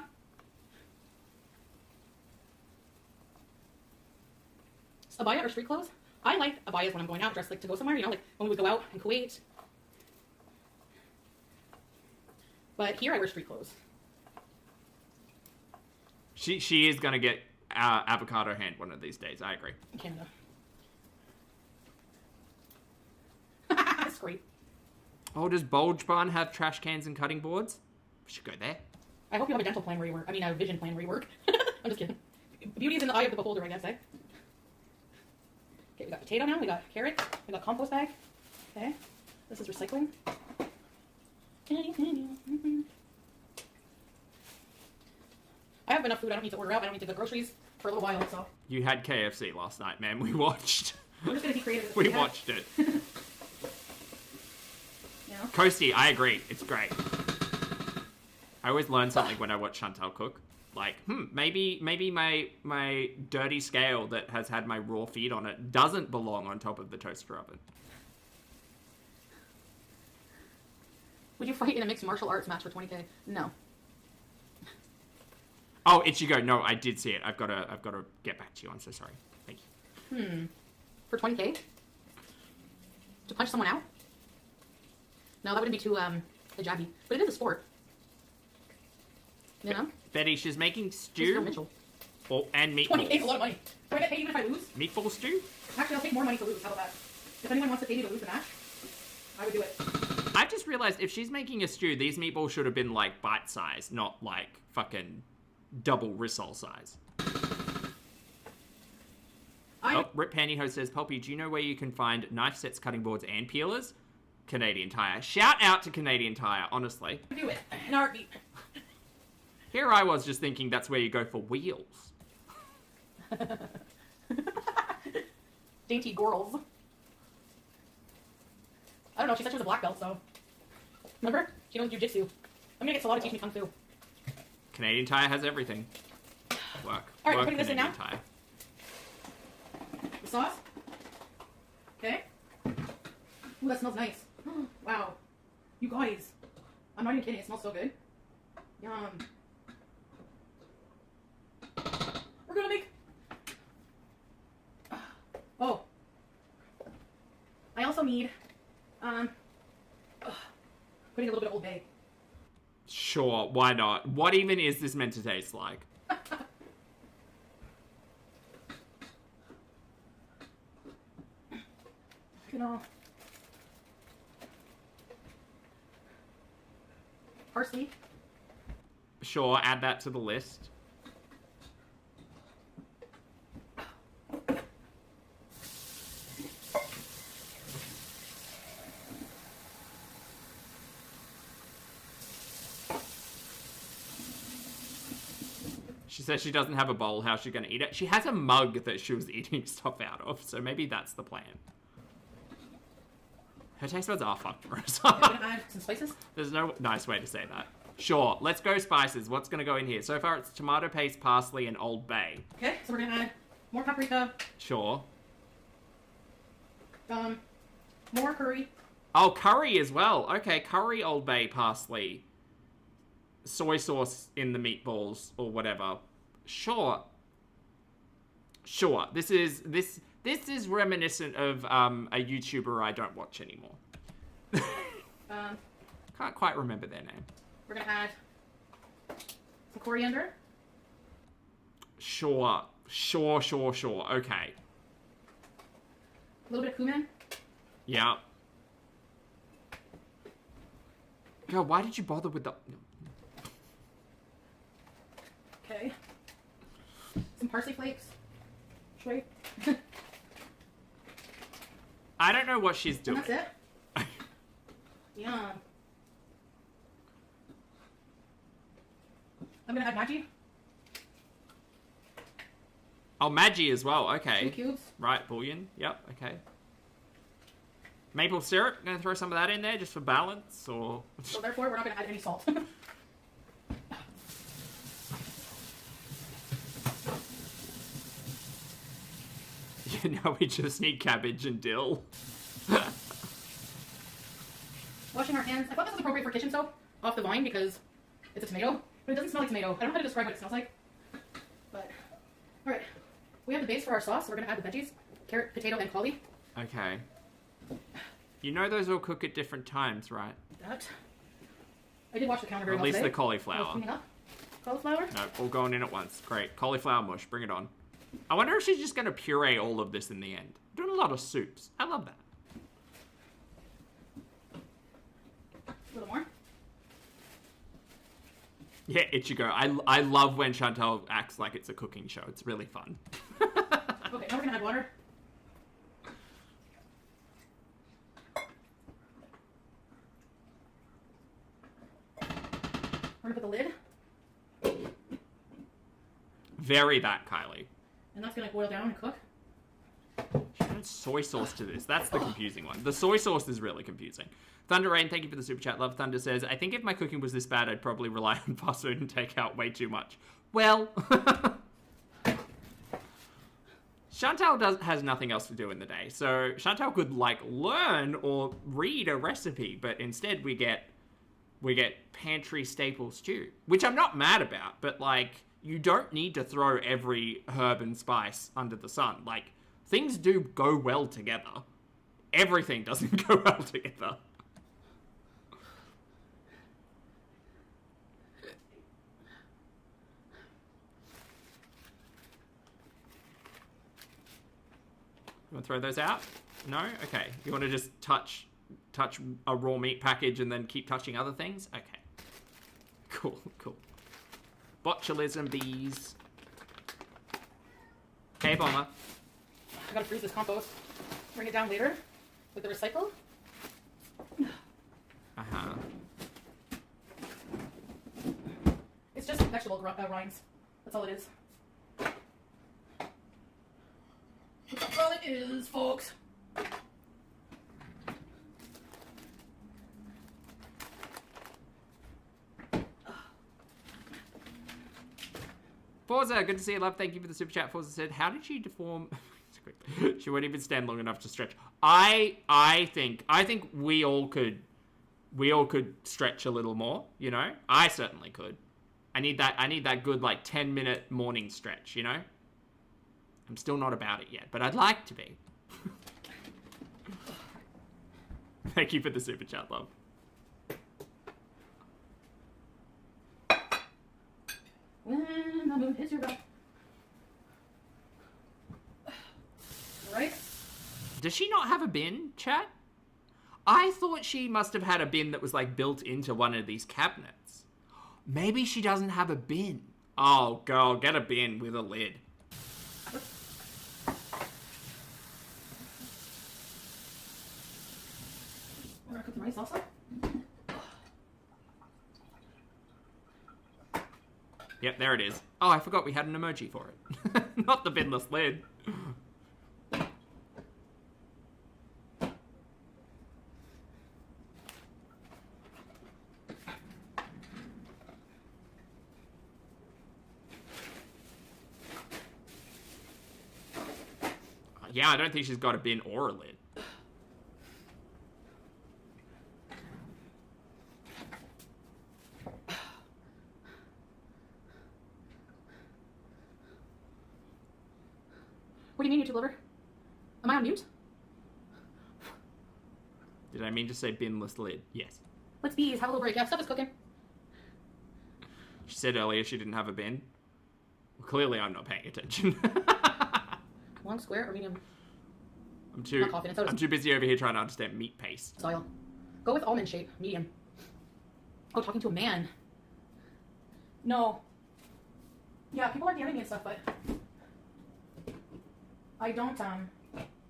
Abaya or street clothes? I like abayas when I'm going out dressed like to go somewhere, you know, like when we would go out in Kuwait. But here I wear street clothes. She is going to get avocado hand one of these days. I agree. In Canada. That's great. Oh, does Bulge Barn have trash cans and cutting boards? We should go there. I hope you have a dental plan where you work. I mean, a vision plan where you work. I'm just kidding. Beauty is in the eye of the beholder, I guess, eh? Okay, we got potato now. We got carrot. We got compost bag. Okay. This is recycling. I have enough food. I don't need to order out. I don't need to go groceries for a little while, so. You had KFC last night, man. We watched. I'm just gonna be creative. We watched it. Yeah. Coasty, I agree. It's great. I always learn something when I watch Chantal cook. Like, maybe my dirty scale that has had my raw feed on it doesn't belong on top of the toaster oven. Would you fight in a mixed martial arts match for 20K? No. Oh, Ichigo, no, I did see it. I've got to get back to you. I'm so sorry. Thank you. For 20K? To punch someone out? No, that wouldn't be too jabby. But it is a sport. You know? Betty, she's making Mr. stew. Mitchell. Oh, and 20K is a meatballs. lot of money. Do I get paid even if I lose? Meatball stew? Actually, I'll take more money to lose. How about that? If anyone wants to pay me to lose the match, I would do it. I've just realized if she's making a stew, these meatballs should have been like bite size, not like fucking double rissole size. Oh, Rip Pantyhose says, Pulpy, do you know where you can find knife sets, cutting boards, and peelers? Canadian Tire. Shout out to Canadian Tire, honestly. Do it. In a heartbeat. Here I was just thinking that's where you go for wheels. Dainty girls. I don't know, she said she was a black belt, so. Remember? She knows jujitsu. I'm gonna get Salah to teach me kung fu. Canadian Tire has everything. Work. Alright, we're Work, putting this in Canadian now. Tire. The sauce. Okay. Ooh, that smells nice. Wow. You guys. I'm not even kidding, it smells so good. Yum. We're gonna make... Oh. I also need, putting a little bit of Old Bay. Sure, why not? What even is this meant to taste like? You know. Parsley. Sure, add that to the list. She says she doesn't have a bowl. How's she going to eat it? She has a mug that she was eating stuff out of, so maybe that's the plan. Her taste buds are fucked for us. I'm gonna add some spices. There's no nice way to say that. Sure, let's go spices. What's going to go in here? So far it's tomato paste, parsley, and Old Bay. Okay, so we're gonna add more paprika. Sure. More curry. Oh, curry as well. Okay, curry, Old Bay, parsley. Soy sauce in the meatballs or whatever. Sure. Sure. This is reminiscent of a YouTuber I don't watch anymore. Can't quite remember their name. We're gonna add some coriander. Sure. Sure. Okay. A little bit of cumin. Yeah. God, why did you bother with the... Okay. Some parsley flakes. Straight. I don't know what she's doing. And that's it. Yum. I'm gonna add Maggi. Oh, Maggi as well. Okay. 2 cubes. Right, bouillon. Yep, okay. Maple syrup. Gonna throw some of that in there just for balance, or... So therefore, we're not gonna add any salt. Now we just need cabbage and dill. Washing our hands. I thought this was appropriate for kitchen soap off the vine because it's a tomato, but it doesn't smell like tomato. I don't know how to describe what it smells like. But, alright. We have the base for our sauce, so we're going to add the veggies. Carrot, potato, and cauli. Okay. You know those all cook at different times, right? That. I did watch the counter very Or at well least today. the cauliflower. Cleaning up. Cauliflower? No, all going in at once. Great. Cauliflower mush. Bring it on. I wonder if she's just going to puree all of this in the end. Doing a lot of soups. I love that. A little more. Yeah, Ichigo. I love when Chantal acts like it's a cooking show. It's really fun. Okay, now we're gonna add water. We're gonna put the lid. Very that, Kylie. And that's gonna boil down and cook. She added soy sauce to this. That's the confusing one. The soy sauce is really confusing. Thunder Rain, thank you for the super chat. Love Thunder says, I think if my cooking was this bad, I'd probably rely on fast food and take out way too much. Well, Chantal has nothing else to do in the day. So Chantal could like learn or read a recipe, but instead we get pantry staple stew, which I'm not mad about, but like you don't need to throw every herb and spice under the sun. Like things do go well together. Everything doesn't go well together. You want to throw those out? No? Okay. You want to just touch a raw meat package and then keep touching other things? Okay. Cool, cool. Botulism bees. Hey, Bomber. I gotta freeze this compost. Bring it down later with the recycle. Uh-huh. It's just vegetable rinds. That's all it is. That's all it is, folks. Forza, good to see you, love. Thank you for the super chat. Forza said, how did she deform... She won't even stand long enough to stretch. I think we all could stretch a little more, you know? I certainly could. I need that good like 10-minute morning stretch, you know? I'm still not about it yet, but I'd like to be. Thank you for the super chat, love. When the moon hits your back. Right? Does she not have a bin, chat? I thought she must have had a bin that was like built into one of these cabinets. Maybe she doesn't have a bin. Oh, girl, get a bin with a lid. We're gonna cook the rice also. Yep, there it is. Oh, I forgot we had an emoji for it. Not the binless lid. Yeah, I don't think she's got a bin or a lid. What do you mean, YouTube lover? Am I on mute? Did I mean to say binless lid? Yes. Let's bees, have a little break. Yeah, stuff is cooking. She said earlier she didn't have a bin. Well, clearly I'm not paying attention. Long, square, or medium? I'm too Not confident, so I'm too busy over here trying to understand meat paste. Style. Go with almond shape, medium. Oh, talking to a man. No. Yeah, people are DMing me and stuff, but I don't,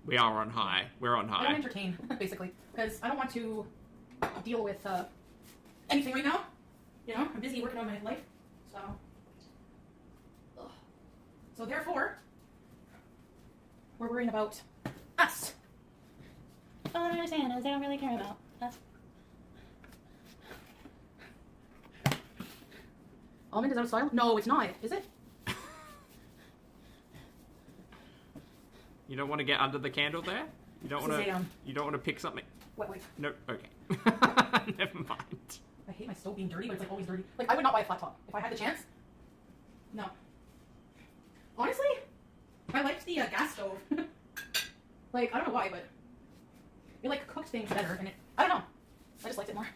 We are on high. We're on I don't high. entertain, basically, because I don't want to deal with, anything right now. You know, I'm busy working on my life, so. Ugh. So therefore, we're worrying about us. All I don't understand is they don't really care about us. Almond is out of style? No, it's not. Is it? You don't want to get under the candle there? You don't want to. You don't want to pick something. Wait. No. Okay. Never mind. I hate my stove being dirty, but it's like always dirty. Like I would not buy a flat top if I had the chance. No. Honestly, I liked the gas stove. Like I don't know why, but it like cooked things better, and I don't know. I just liked it more.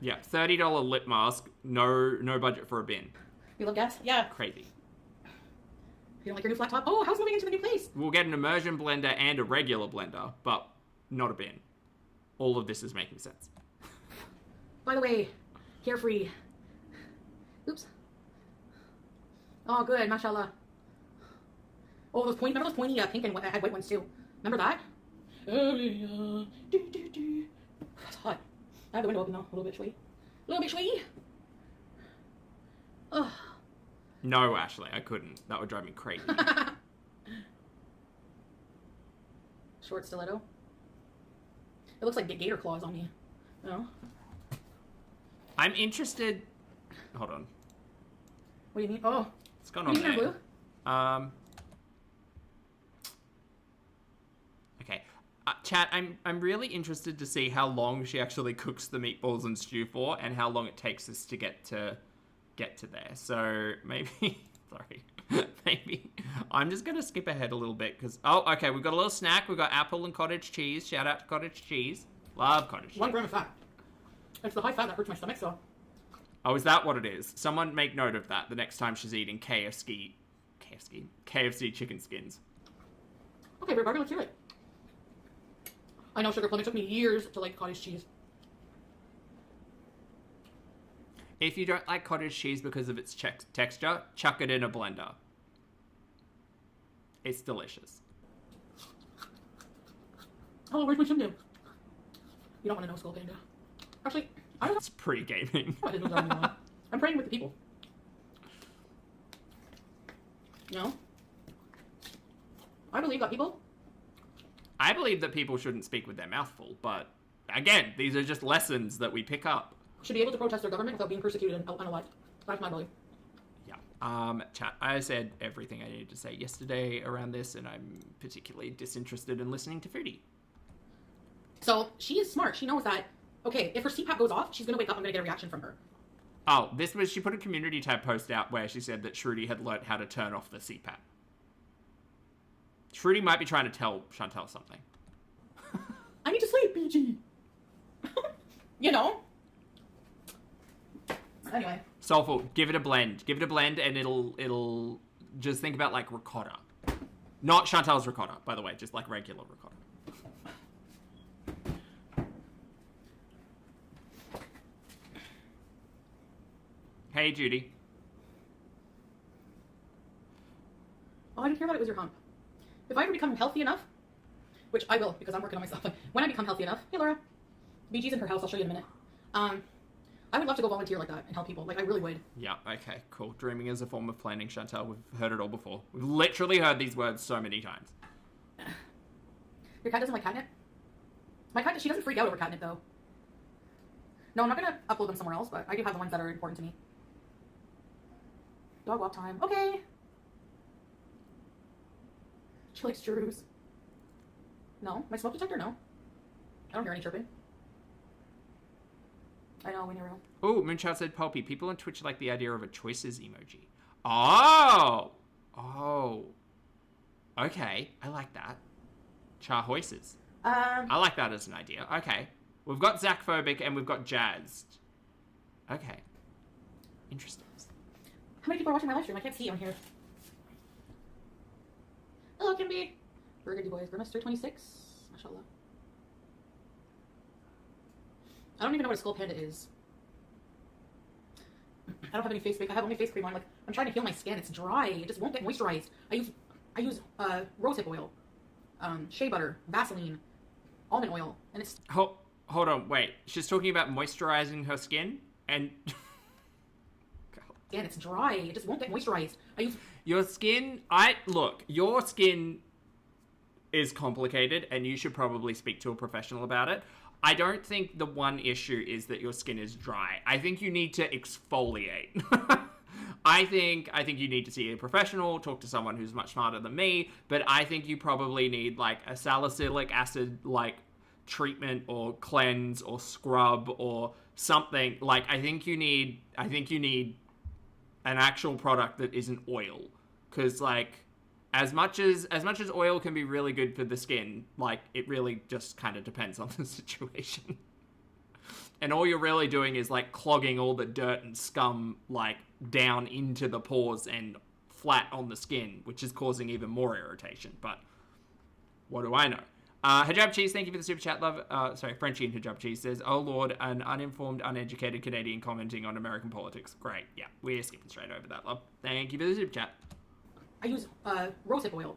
Yeah, $30 lip mask. No budget for a bin. You love gas? Yeah. Crazy. You don't like your new flat top? Oh, how's moving into the new place? We'll get an immersion blender and a regular blender, but not a bin. All of this is making sense. By the way, carefree. Oops. Oh, good, mashallah. Oh, those pointy, remember those pointy pink and I had white ones too. Remember that? Oh, yeah. It's hot. I have the window open though, a little bit shway. A little bit shway. Ugh. No, Ashley, I couldn't. That would drive me crazy. Short stiletto. It looks like gator claws on me. No? I'm interested. Hold on. What do you mean? Oh. What's going What on do you mean there? blue? Okay. Chat, I'm really interested to see how long she actually cooks the meatballs and stew for, and how long it takes us to get to there. So maybe, sorry, maybe I'm just gonna skip ahead a little bit because okay, we've got a little snack. We've got apple and cottage cheese. Shout out to cottage cheese. Love cottage cheese. 1 gram of fat. It's the high fat that hurts my stomach, so. Oh, is that what it is? Someone make note of that the next time she's eating KFC chicken skins. Okay, Barbie, let's hear it. I know, Sugar Plum, it took me years to like cottage cheese. If you don't like cottage cheese because of its texture, chuck it in a blender. It's delicious. Oh, where's my chim jam? You don't want to know, Skull Panda. Actually, I don't know. It's pre-gaming. I didn't know that anymore. I'm praying with the people. No? I believe that people. I believe that people shouldn't speak with their mouth full, but again, these are just lessons that we pick up. Should be able to protest their government without being persecuted and unalived. That's my belief. Yeah. Chat, I said everything I needed to say yesterday around this, and I'm particularly disinterested in listening to Foodie. So, she is smart. She knows that, okay, if her CPAP goes off, she's going to wake up, I'm going to get a reaction from her. Oh, she put a community tab post out where she said that Shruti had learnt how to turn off the CPAP. Shruti might be trying to tell Chantal something. I need to sleep, BG. You know? Anyway. Soulful, give it a blend. Give it a blend and it'll just think about like ricotta. Not Chantal's ricotta, by the way, just like regular ricotta. Hey, Judy. Oh, I didn't hear that it was your hump. If I ever become healthy enough, which I will because I'm working on myself, but when I become healthy enough, hey Laura, BG's in her house, I'll show you in a minute. I would love to go volunteer like that and help people. Like, I really would. Yeah, okay, cool. Dreaming is a form of planning, Chantal. We've heard it all before. We've literally heard these words so many times. Your cat doesn't like catnip? My cat, she doesn't freak out over catnip, though. No, I'm not going to upload them somewhere else, but I do have the ones that are important to me. Dog walk time. Okay. She likes Jews. No. My smoke detector? No. I don't hear any chirping. I know, we know. Oh, Moonchild said, Pulpy, people on Twitch like the idea of a choices emoji. Oh! Oh. Okay, I like that. Char hoises. I like that as an idea. Okay. We've got Zachphobic and we've got Jazzed. Okay. Interesting. How many people are watching my live stream? I can't see on here. Hello, Kimby. Burgundy Boys. Grimace 326. Mashallah. I don't even know what a skull panda is. I don't have any face cream. I have only face cream on. Like, I'm trying to heal my skin. It's dry. It just won't get moisturized. I use rosehip oil, shea butter, Vaseline, almond oil, and it's. Hold on, wait. She's talking about moisturizing her skin, and Again, it's dry. It just won't get moisturized. Your skin. Your skin is complicated, and you should probably speak to a professional about it. I don't think the one issue is that your skin is dry. I think you need to exfoliate. I think you need to see a professional, talk to someone who's much smarter than me, but I think you probably need like a salicylic acid like treatment or cleanse or scrub or something. Like I think you need an actual product that isn't oil, cuz like as much as oil can be really good for the skin, like, it really just kind of depends on the situation. And all you're really doing is, like, clogging all the dirt and scum, like, down into the pores and flat on the skin, which is causing even more irritation. But what do I know? Hijab Cheese, thank you for the super chat, love. Sorry, Frenchie and Hijab Cheese says, oh lord, an uninformed, uneducated Canadian commenting on American politics. Great, yeah, we're skipping straight over that, love. Thank you for the super chat. I use rosehip oil,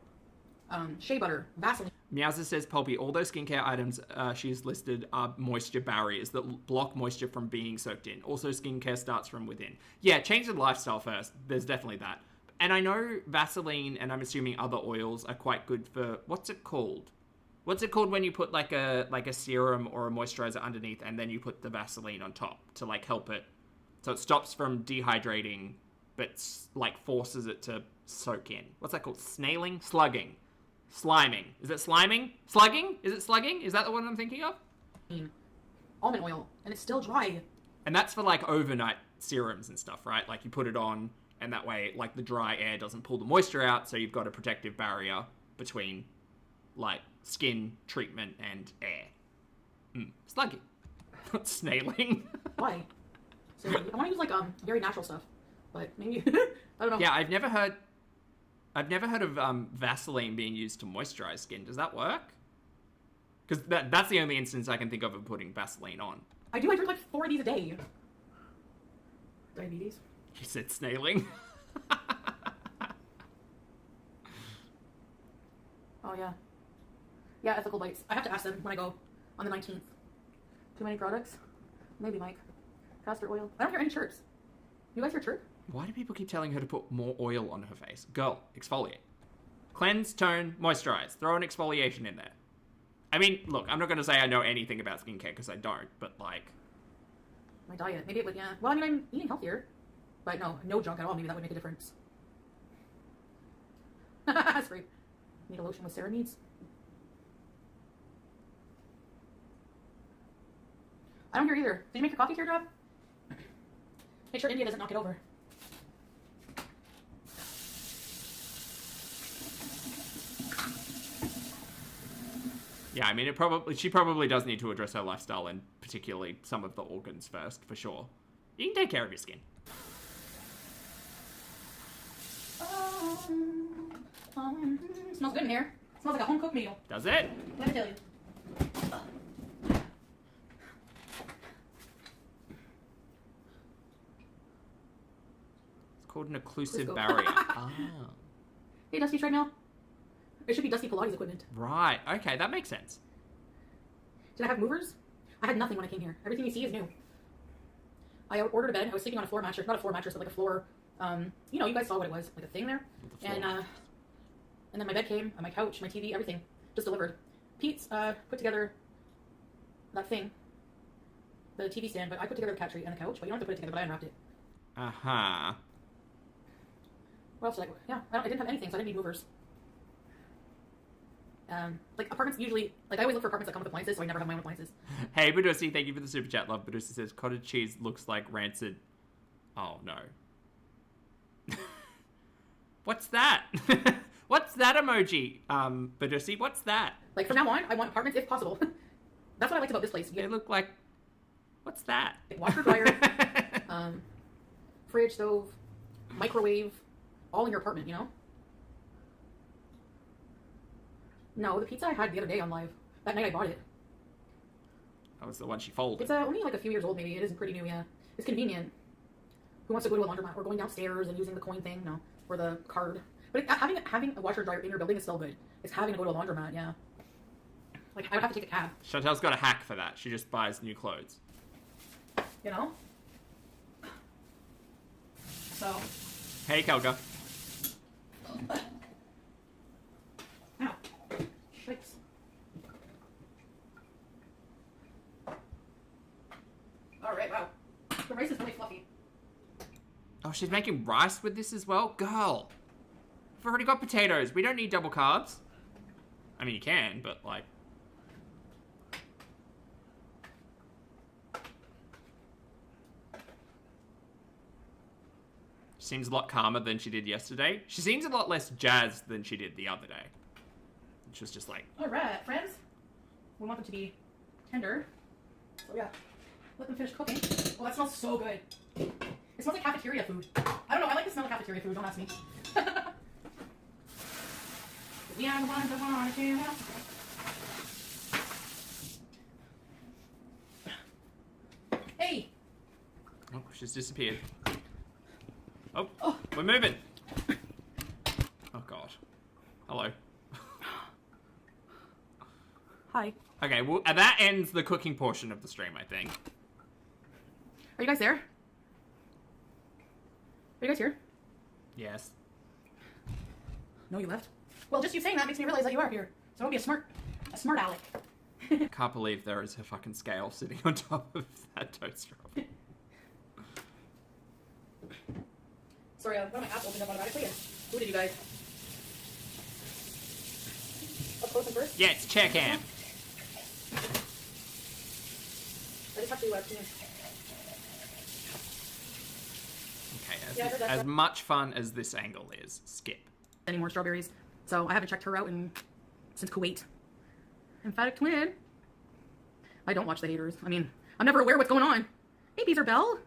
shea butter, Vaseline. Meowza says, Pulpy, all those skincare items she's listed are moisture barriers that block moisture from being soaked in. Also, skincare starts from within. Yeah, change the lifestyle first. There's definitely that. And I know Vaseline, and I'm assuming other oils, are quite good for, what's it called? What's it called when you put like a serum or a moisturizer underneath and then you put the Vaseline on top to like help it, so it stops from dehydrating, but like forces it to soak in. What's that called? Snailing? Slugging? Sliming? Is it sliming? Slugging? Is it slugging? Is that the one I'm thinking of? Almond oil, and it's still dry. And that's for like overnight serums and stuff, right? Like you put it on, and that way like the dry air doesn't pull the moisture out, so you've got a protective barrier between like skin treatment and air. Slugging. Not snailing. Why? So I want to use like very natural stuff, but maybe I don't know. Yeah, I've never heard of Vaseline being used to moisturize skin. Does that work? Because that's the only instance I can think of putting Vaseline on. I do. I drink like 4 of these a day. Diabetes. You said snailing. Oh yeah. Yeah, ethical bites. I have to ask them when I go on the 19th. Too many products? Maybe, Mike. Castor oil. I don't hear any chirps. You guys hear chirp? Why do people keep telling her to put more oil on her face? Girl, exfoliate. Cleanse, tone, moisturize. Throw an exfoliation in there. I mean, look, I'm not going to say I know anything about skincare because I don't, but like... My diet. Maybe it would, yeah. Well, I mean, I'm eating healthier. But no junk at all. Maybe that would make a difference. That's great. Need a lotion with Sarah needs. I don't hear either. Did you make your coffee, Teardrop? Make sure India doesn't knock it over. Yeah, I mean, she probably does need to address her lifestyle and particularly some of the organs first, for sure. You can take care of your skin. Smells good in here. Smells like a home-cooked meal. Does it? Let me tell you. It's called an occlusive barrier. Ah. Hey, Dusty treadmill. It should be Dusty Pilates equipment. Right. Okay, that makes sense. Did I have movers? I had nothing when I came here. Everything you see is new. I ordered a bed. I was sleeping on a floor mattress. Not a floor mattress, but like a floor... you know, you guys saw what it was. Like a thing there. And then my bed came, and my couch, my TV, everything. Just delivered. Pete's put together that thing. The TV stand, but I put together the cat tree and the couch. But you don't have to put it together, but I unwrapped it. Uh-huh. What else did I... Yeah, I didn't have anything, so I didn't need movers. Like, apartments usually... Like, I always look for apartments that come with appliances, so I never have my own appliances. Hey, Badusi, thank you for the super chat, love. Badusi says, cottage cheese looks like rancid... Oh, no. What's that? What's that emoji, Badusi? What's that? Like, from now on, I want apartments if possible. That's what I liked about this place. They look like... What's that? Washer, dryer, fridge, stove, microwave, all in your apartment, you know? No, the pizza I had the other day on live. That night I bought it. That was the one she folded. It's only like a few years old, maybe. It isn't pretty new, yeah. It's convenient. Who wants to go to a laundromat or going downstairs and using the coin thing? No. Or the card. But having a washer dryer in your building is still good. It's having to go to a laundromat, yeah. Like, I would have to take a cab. Chantel's got a hack for that. She just buys new clothes. You know? So. Hey, Kelga. Ow. Shikes. Alright, wow. The rice is really fluffy. Oh, she's making rice with this as well? Girl. We've already got potatoes. We don't need double carbs. I mean, you can, but like... She seems a lot calmer than she did yesterday. She seems a lot less jazzed than she did the other day. Which was just like... Alright, friends. We want them to be tender. So yeah, let them finish cooking. Oh, that smells so good. It smells like cafeteria food. I don't know, I like the smell of cafeteria food, don't ask me. We are the ones that want to Hey! Oh, she's disappeared. Oh, we're moving. Oh, God. Hello. Hi. Okay, well, that ends the cooking portion of the stream, I think. Are you guys there? Are you guys here? Yes. No, you left? Well, just you saying that makes me realize that you are here. So don't be a smart aleck. Can't believe there is a fucking scale sitting on top of that toaster oven. Sorry, one of my apps opened up automatically. Who did you guys? Up close and first? Yeah, it's check in. I just have to clean it. Okay, as much fun as this angle is, skip. Any more strawberries? So I haven't checked her out since Kuwait. Emphatic twin. I don't watch The Haters. I mean, I'm never aware what's going on. Hey, Beezer Bell.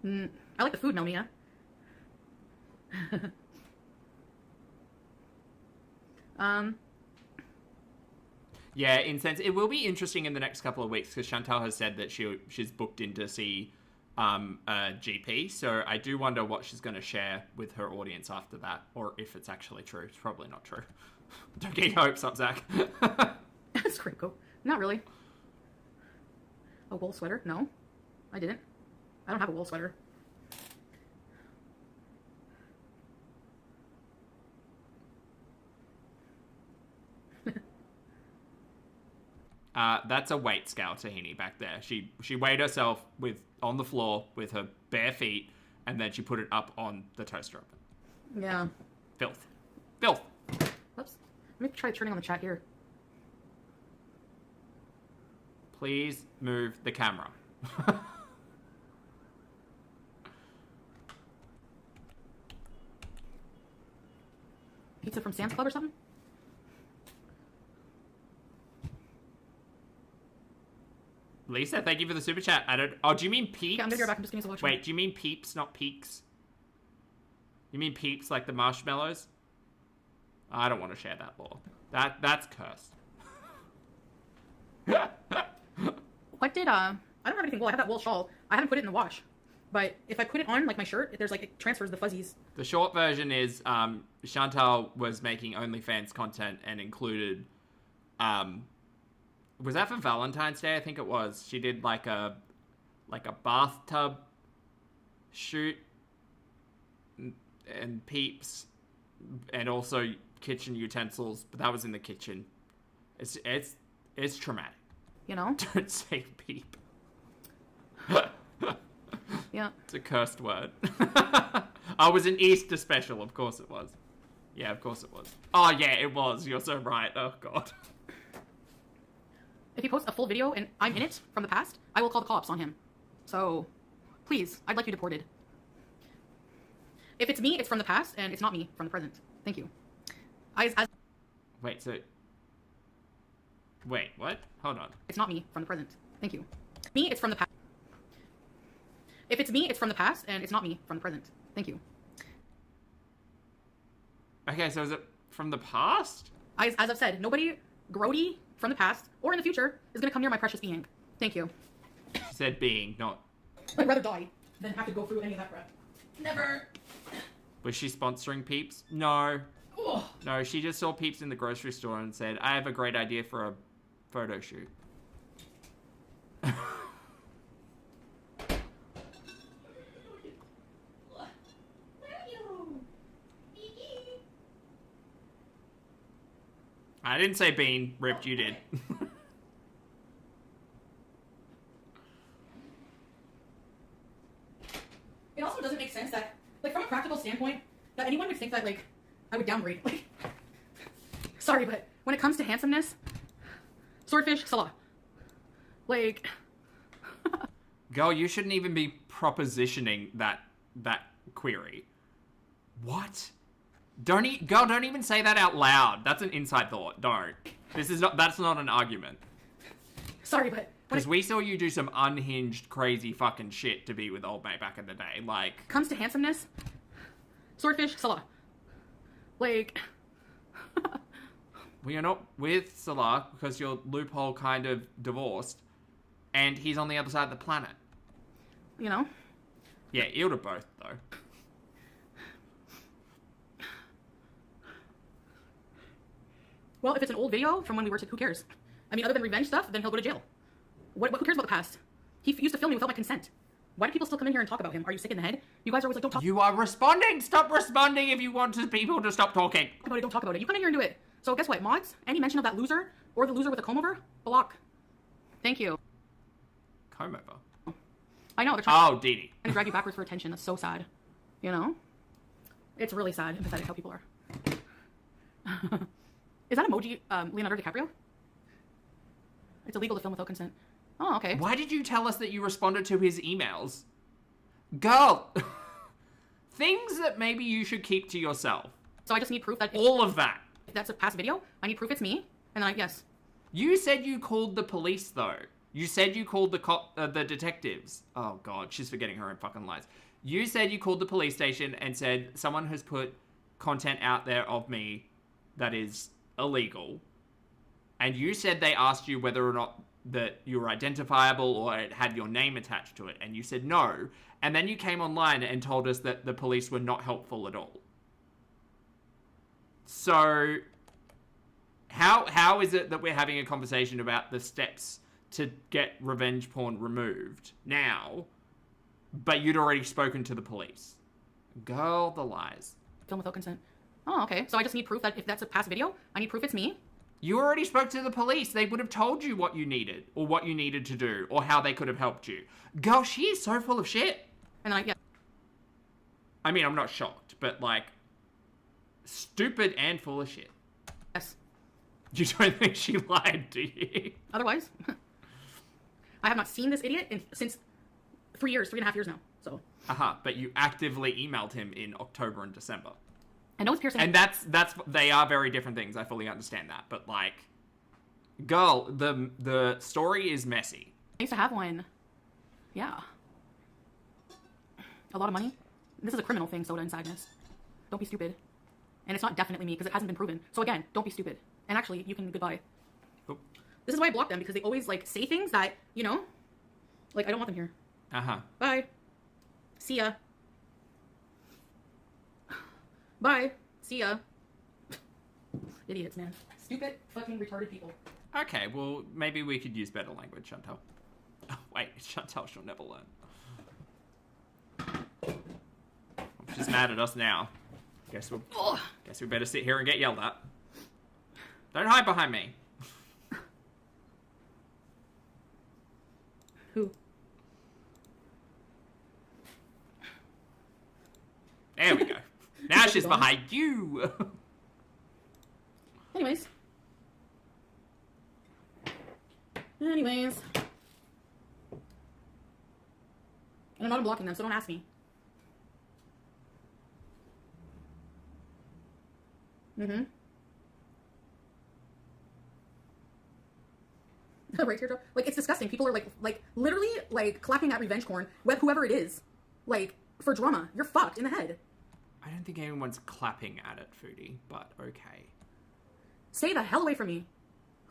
I like the food, Melmia. Yeah, in sense, it will be interesting in the next couple of weeks because Chantal has said that she's booked in to see a GP. So I do wonder what she's going to share with her audience after that, or if it's actually true. It's probably not true. Don't get your hopes up, Zach. That's Crypto. Not really. A wool sweater? No, I didn't. I don't have a wool sweater. That's a weight scale, Tahini, back there. She weighed herself on the floor with her bare feet, and then she put it up on the toaster oven. Yeah. Filth. Filth. Oops. Let me try turning on the chat here. Please move the camera. Pizza from Sam's Club or something? Lisa, thank you for the super chat. Oh, do you mean peeps? Yeah, I'm gonna go back and just give me some Wait, do you mean peeps, not peaks? You mean peeps like the marshmallows? I don't want to share that lore. That's cursed. What did I don't have anything wool. I have that wool shawl. I haven't put it in the wash. But if I put it on like my shirt, there's like it transfers the fuzzies. The short version is Chantal was making OnlyFans content and included was that for Valentine's Day? I think it was. She did like a bathtub shoot and peeps and also kitchen utensils, but that was in the kitchen. It's traumatic. You know? Don't say peep. Yeah. It's a cursed word. Oh, it was an Easter special. Of course it was. Yeah, of course it was. Oh, yeah, it was. You're so right. Oh, God. If he posts a full video and I'm in it from the past, I will call the cops on him. So, please, I'd like you deported. If it's me, it's from the past, and it's not me from the present. Thank you. Wait, so... Wait, what? Hold on. It's not me from the present. Thank you. Me, it's from the past. If it's me, it's from the past, and it's not me from the present. Thank you. Okay, so is it from the past? As I've said, nobody grody from the past or in the future is going to come near my precious being. Thank you. She said being, not... I'd rather die than have to go through any of that crap. Never. Was she sponsoring Peeps? No. Ugh. No, she just saw Peeps in the grocery store and said, I have a great idea for a photo shoot. I didn't say bean. Ripped, you did. It also doesn't make sense that, like, from a practical standpoint, that anyone would think that, like, I would downgrade. Like, sorry, but when it comes to handsomeness, swordfish, Salah. Like... Girl, you shouldn't even be propositioning that query. What? Don't even say that out loud. That's an inside thought. Don't. That's not an argument. Sorry, but... Because we saw you do some unhinged, crazy fucking shit to be with old mate back in the day. Like... Comes to handsomeness, swordfish, Salah. Like... Well, you're not with Salah because you're loophole kind of divorced, and he's on the other side of the planet. You know? Yeah, ill to both, though. Well, if it's an old video from when we were who cares? I mean, other than revenge stuff, then he'll go to jail. Who cares about the past? He used to film me without my consent. Why do people still come in here and talk about him? Are you sick in the head? You guys are always like, don't talk You are responding! Stop responding if you want people to stop talking. about it, don't talk about it. You come in here and do it. So guess what, mods? Any mention of that loser, or the loser with a comb over, block. Thank you. Comb over? I know, they're trying Oh, Dee to drag you backwards for attention. That's so sad. You know? It's really sad and pathetic how people are. Is that emoji Leonardo DiCaprio? It's illegal to film without consent. Oh, okay. Why did you tell us that you responded to his emails? Girl! Things that maybe you should keep to yourself. So I just need proof that All of that. if that's a past video. I need proof it's me. And then yes. You said you called the police, though. You said you called the detectives. Oh, God, she's forgetting her own fucking lies. You said you called the police station and said someone has put content out there of me that is illegal. And you said they asked you whether or not that you were identifiable or it had your name attached to it. And you said no. And then you came online and told us that the police were not helpful at all. So how is it that we're having a conversation about the steps to get revenge porn removed now, but you'd already spoken to the police? Girl, the lies. Film without consent. Oh, okay. So I just need proof that if that's a past video, I need proof it's me. You already spoke to the police. They would have told you what you needed or what you needed to do or how they could have helped you. Girl, she is so full of shit. And then I mean, I'm not shocked, but like, stupid and full of shit. yes. You don't think she lied, do you? Otherwise, I have not seen this idiot since 3.5 years now. So. But you actively emailed him in October and December. I know it's piercing. And that's they are very different things. I fully understand that. But like, girl, the story is messy. I used to have one. Yeah. A lot of money. This is a criminal thing, soda and sadness. Don't be stupid. And it's not definitely me because it hasn't been proven. So again, don't be stupid. And actually, you can goodbye. Oh. This is why I block them because they always like say things that, you know, like I don't want them here. Bye. See ya. Bye. See ya. Idiots, man. Stupid, fucking retarded people. Okay, well, maybe we could use better language, Chantal. Oh, wait, Chantal, she'll never learn. She's mad at us now. Guess we better sit here and get yelled at. Don't hide behind me. Who? There we go. Now she's behind you. Anyways. And I'm not blocking them, so don't ask me. Right, teardrop. Like, it's disgusting. People are like literally like clapping at revenge porn, whoever it is, like for drama. You're fucked in the head. I don't think anyone's clapping at it, Foodie, but okay. Stay the hell away from me.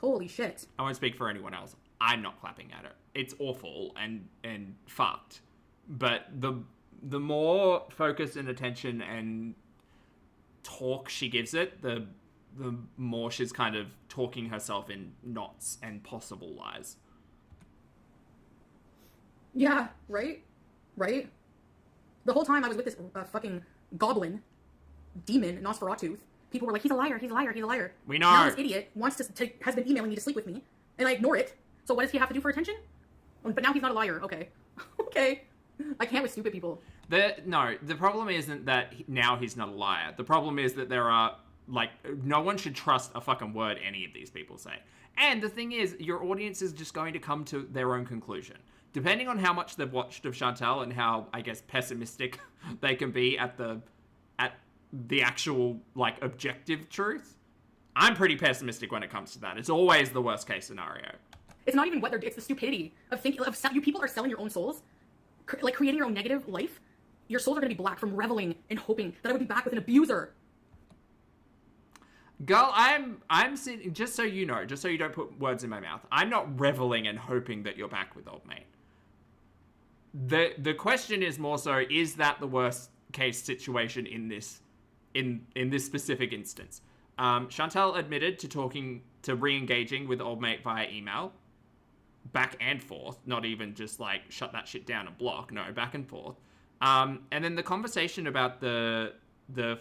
Holy shit. I won't speak for anyone else. I'm not clapping at it. It's awful and fucked. But the more focus and attention and talk she gives it, the more she's kind of talking herself in knots and possible lies. Yeah, right? Right? The whole time I was with this fucking goblin, demon, Nosferatu, people were like, he's a liar, he's a liar, he's a liar. We know. Now this idiot wants has been emailing me to sleep with me, and I ignore it. So what does he have to do for attention? But now he's not a liar. Okay. Okay. I can't with stupid people. The problem isn't that now he's not a liar. The problem is that there are, like, no one should trust a fucking word any of these people say. And the thing is, your audience is just going to come to their own conclusion. Depending on how much they've watched of Chantal and how, I guess, pessimistic they can be at the actual, like, objective truth. I'm pretty pessimistic when it comes to that. It's always the worst case scenario. It's not even what it's the stupidity of thinking you people are selling your own souls, like creating your own negative life. Your souls are going to be black from reveling and hoping that I would be back with an abuser. Girl, I'm sitting, just so you know, just so you don't put words in my mouth, I'm not reveling and hoping that you're back with old mate. The question is more so, is that the worst case situation in this specific instance? Chantal admitted to re-engaging with old mate via email, back and forth, not even just like shut that shit down and block, no, back and forth. And then the conversation about the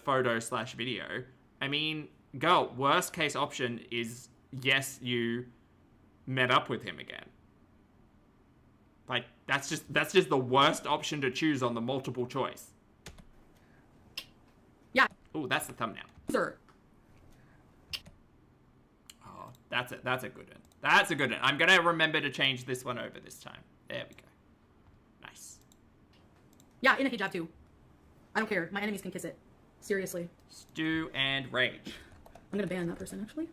photo/video, I mean, girl, worst case option is yes, you met up with him again. Like, that's just the worst option to choose on the multiple choice. Yeah. Oh, that's the thumbnail. Sir. Oh, that's a good one. That's a good one. I'm gonna remember to change this one over this time. There we go. Nice. Yeah, in a hijab too. I don't care. My enemies can kiss it. Seriously. Stew and rage. I'm gonna ban that person, actually.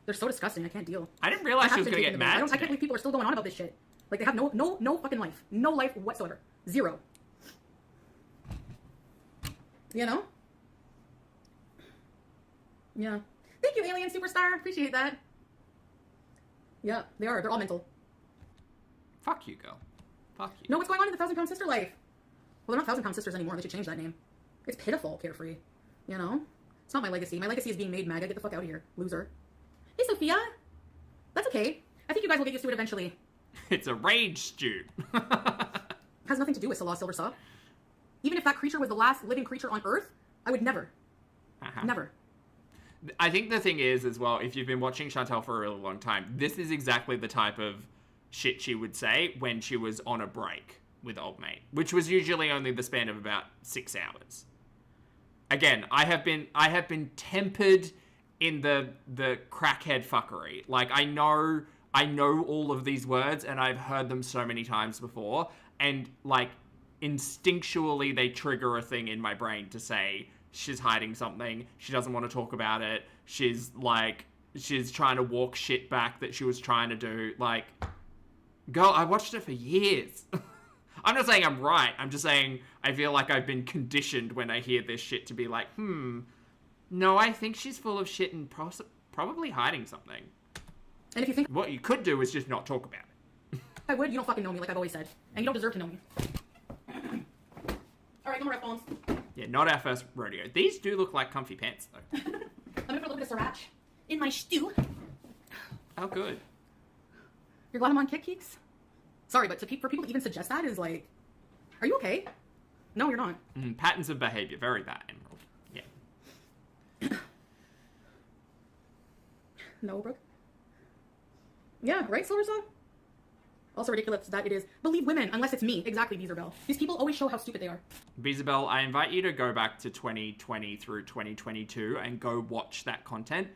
They're so disgusting. I can't deal. I didn't realize she was gonna get mad. I can't believe people are still going on about this shit. Like, they have no fucking life. No life whatsoever. Zero. You know? Yeah. Thank you, Alien Superstar. Appreciate that. Yeah, they are. They're all mental. Fuck you, girl. Fuck you. Know what's going on in the 1,000-pound sister life? Well, they're not 1,000-pound sisters anymore. They should change that name. It's pitiful, Carefree. You know? It's not my legacy. My legacy is being made MAGA. Get the fuck out of here, loser. Hey, Sophia. That's okay. I think you guys will get used to it eventually. It's a rage stew. Has nothing to do with Salah Silversaw. Even if that creature was the last living creature on Earth, I would never. Never. I think the thing is, as well, if you've been watching Chantal for a really long time, this is exactly the type of shit she would say when she was on a break with old mate, which was usually only the span of about 6 hours. Again, I have been tempered in the crackhead fuckery. Like, I know all of these words and I've heard them so many times before, and like instinctually they trigger a thing in my brain to say she's hiding something, she doesn't want to talk about it, she's trying to walk shit back that she was trying to do. Like, girl, I watched it for years. I'm not saying I'm right, I'm just saying I feel like I've been conditioned when I hear this shit to be like, no, I think she's full of shit and probably hiding something. And if you think what you could do is just not talk about it. I would, you don't fucking know me, like I've always said. And you don't deserve to know me. Alright, no more F-bombs. Yeah, not our first rodeo. These do look like comfy pants, though. Let me put a little bit of sriracha in my stew. Oh, good. You're glad I'm on Kick Keeks? Sorry, but for people to even suggest that is like, are you okay? No, you're not. Patterns of behaviour, very bad, Emerald. Yeah. No, Brooke. Yeah, right, Silversaw? Also ridiculous that it is. Believe women, unless it's me. Exactly, Beezerbell. These people always show how stupid they are. Beezerbell, I invite you to go back to 2020 through 2022 and go watch that content.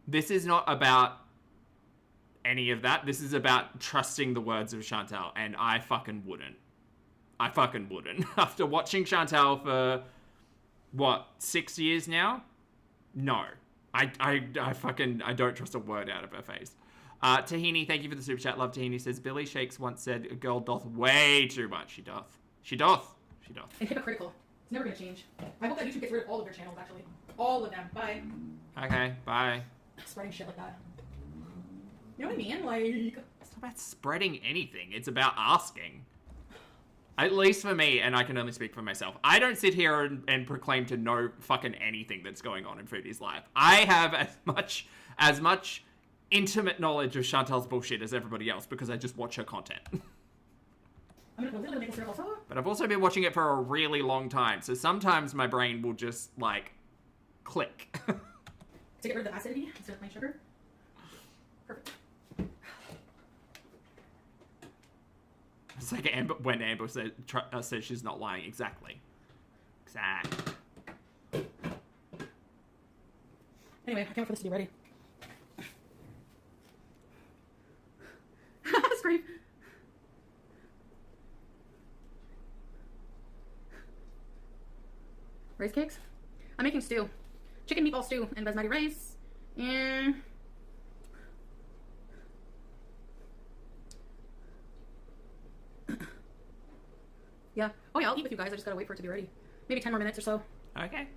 This is not about any of that. This is about trusting the words of Chantal, and I fucking wouldn't. After watching Chantal for, what, 6 years now? No. I don't trust a word out of her face. Tahini, thank you for the super chat. Love Tahini says, Billy Shakes once said, a girl doth way too much. She doth. And hypocritical. It's never gonna change. I hope that YouTube gets rid of all of their channels, actually. All of them. Bye. Okay, bye. Spreading shit like that. You know what I mean? Like... It's not about spreading anything. It's about asking. At least for me, and I can only speak for myself, I don't sit here and proclaim to know fucking anything that's going on in Foodie's life. I have as much intimate knowledge of Chantal's bullshit as everybody else because I just watch her content. I'm gonna put a little bit of maple syrup also. But I've also been watching it for a really long time, so sometimes my brain will just, like, click. To get rid of the acidity instead of plain sugar. Perfect. It's like when Amber says she's not lying. Exactly. Anyway, I can't wait for this to be ready. Scrape. Rice cakes? I'm making stew. Chicken meatball stew and basmati rice. And... yeah. Oh yeah, I'll eat with you guys. I just gotta wait for it to be ready. Maybe 10 more minutes or so. Okay.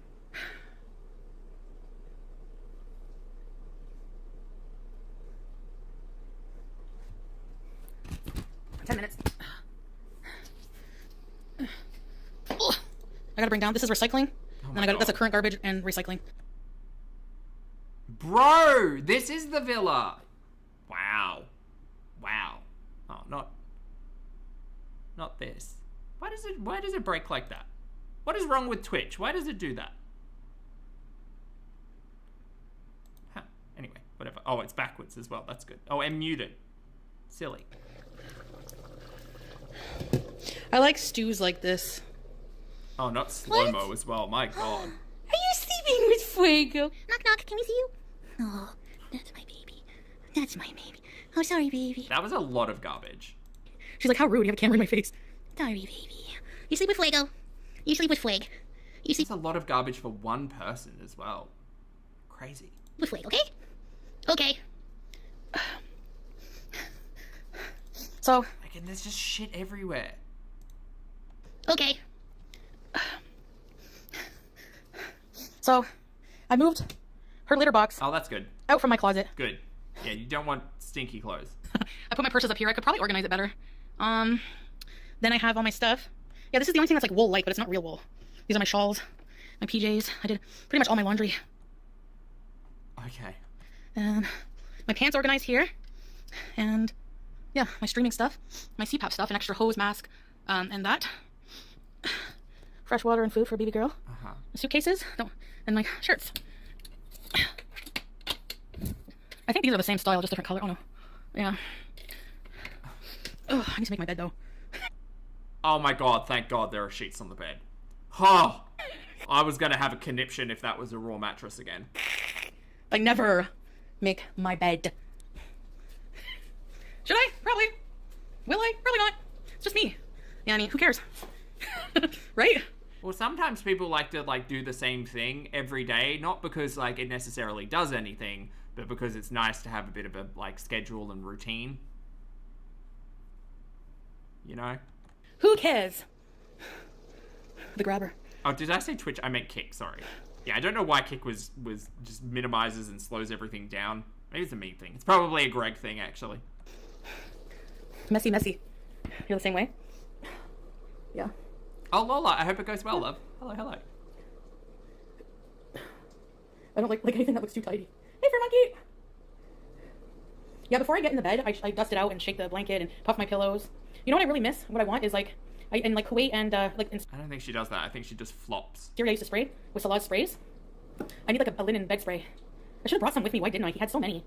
10 minutes. Ugh. I gotta bring down. This is recycling. Oh And that's a current garbage and recycling. Bro, this is the villa. Wow. Wow. Oh, not this. Why does it break like that? What is wrong with Twitch? Why does it do that? Huh. Anyway, whatever. Oh, it's backwards as well. That's good. Oh, and muted. Silly. I like stews like this. Oh, not slow-mo as well. My God. Are you sleeping with Fuego? Knock, knock. Can we see you? Oh, that's my baby. That's my baby. Oh, sorry, baby. That was a lot of garbage. She's like, how rude, you have a camera in my face. Sorry, baby. You sleep with Fuego. You sleep with Fueg. You sleep That's a lot of garbage for one person as well. Crazy. with Fueg, okay? Okay. So, Like, and there's just shit everywhere. Okay. So, I moved her litter box Oh, that's good. out from my closet. Good. Yeah, you don't want stinky clothes. I put my purses up here. I could probably organize it better. Then I have all my stuff. Yeah, this is the only thing that's like wool-like, but it's not real wool. These are my shawls, my PJs. I did pretty much all my laundry. Okay. And my pants organized here. And yeah, my streaming stuff, my CPAP stuff, an extra hose mask, and that. Fresh water and food for a baby girl. Uh-huh. Suitcases, no, and my shirts. I think these are the same style, just different color. Oh no. Yeah. Oh, I need to make my bed though. Oh my God, thank God there are sheets on the bed. Oh, I was gonna have a conniption if that was a raw mattress again. I never make my bed. Should I? Probably. Will I? Probably not. It's just me. Yeah, I mean, who cares? Right? Well, sometimes people like to do the same thing every day, not because like it necessarily does anything, but because it's nice to have a bit of a schedule and routine. You know? Who cares? The grabber. Oh, did I say Twitch? I meant Kick, sorry. Yeah, I don't know why Kick was just minimizes and slows everything down. Maybe it's a me thing. It's probably a Greg thing, actually. Messy, messy. You're the same way? Yeah. Oh, Lola, I hope it goes well, love. Hello, hello. I don't like anything that looks too tidy. Hey, fur monkey! Yeah, before I get in the bed, I dust it out and shake the blanket and puff my pillows. You know what I really miss? What I want is in Kuwait and in I don't think she does that. I think she just flops. Syria I used to spray with Salah's sprays. I need like a linen bed spray. I should have brought some with me. Why didn't I? He had so many.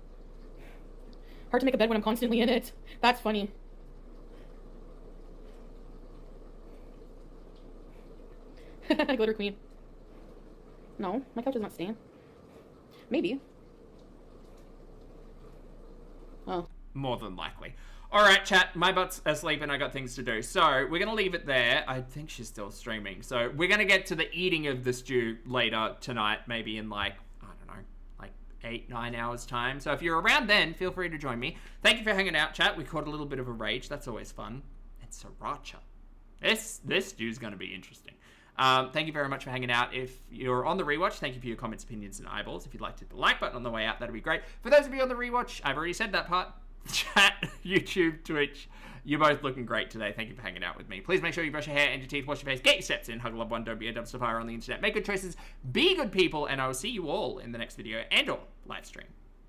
Hard to make a bed when I'm constantly in it. That's funny. Glitter queen. No, my couch is not stained. Maybe. Oh. More than likely. All right, chat, my butt's asleep and I got things to do. So we're going to leave it there. I think she's still streaming. So we're going to get to the eating of the stew later tonight, maybe in I don't know, 8-9 hours time. So if you're around then, feel free to join me. Thank you for hanging out, chat. We caught a little bit of a rage. That's always fun. And sriracha. This stew's going to be interesting. Thank you very much for hanging out. If you're on the rewatch, thank you for your comments, opinions, and eyeballs. If you'd like to hit the like button on the way out, that'd be great. For those of you on the rewatch, I've already said that part. Chat, YouTube, Twitch, you're both looking great today. Thank you for hanging out with me. Please make sure you brush your hair and your teeth, wash your face, get your steps in, hug a loved one, don't be a dumpster fire on the internet, make good choices, be good people, and I will see you all in the next video and or live stream.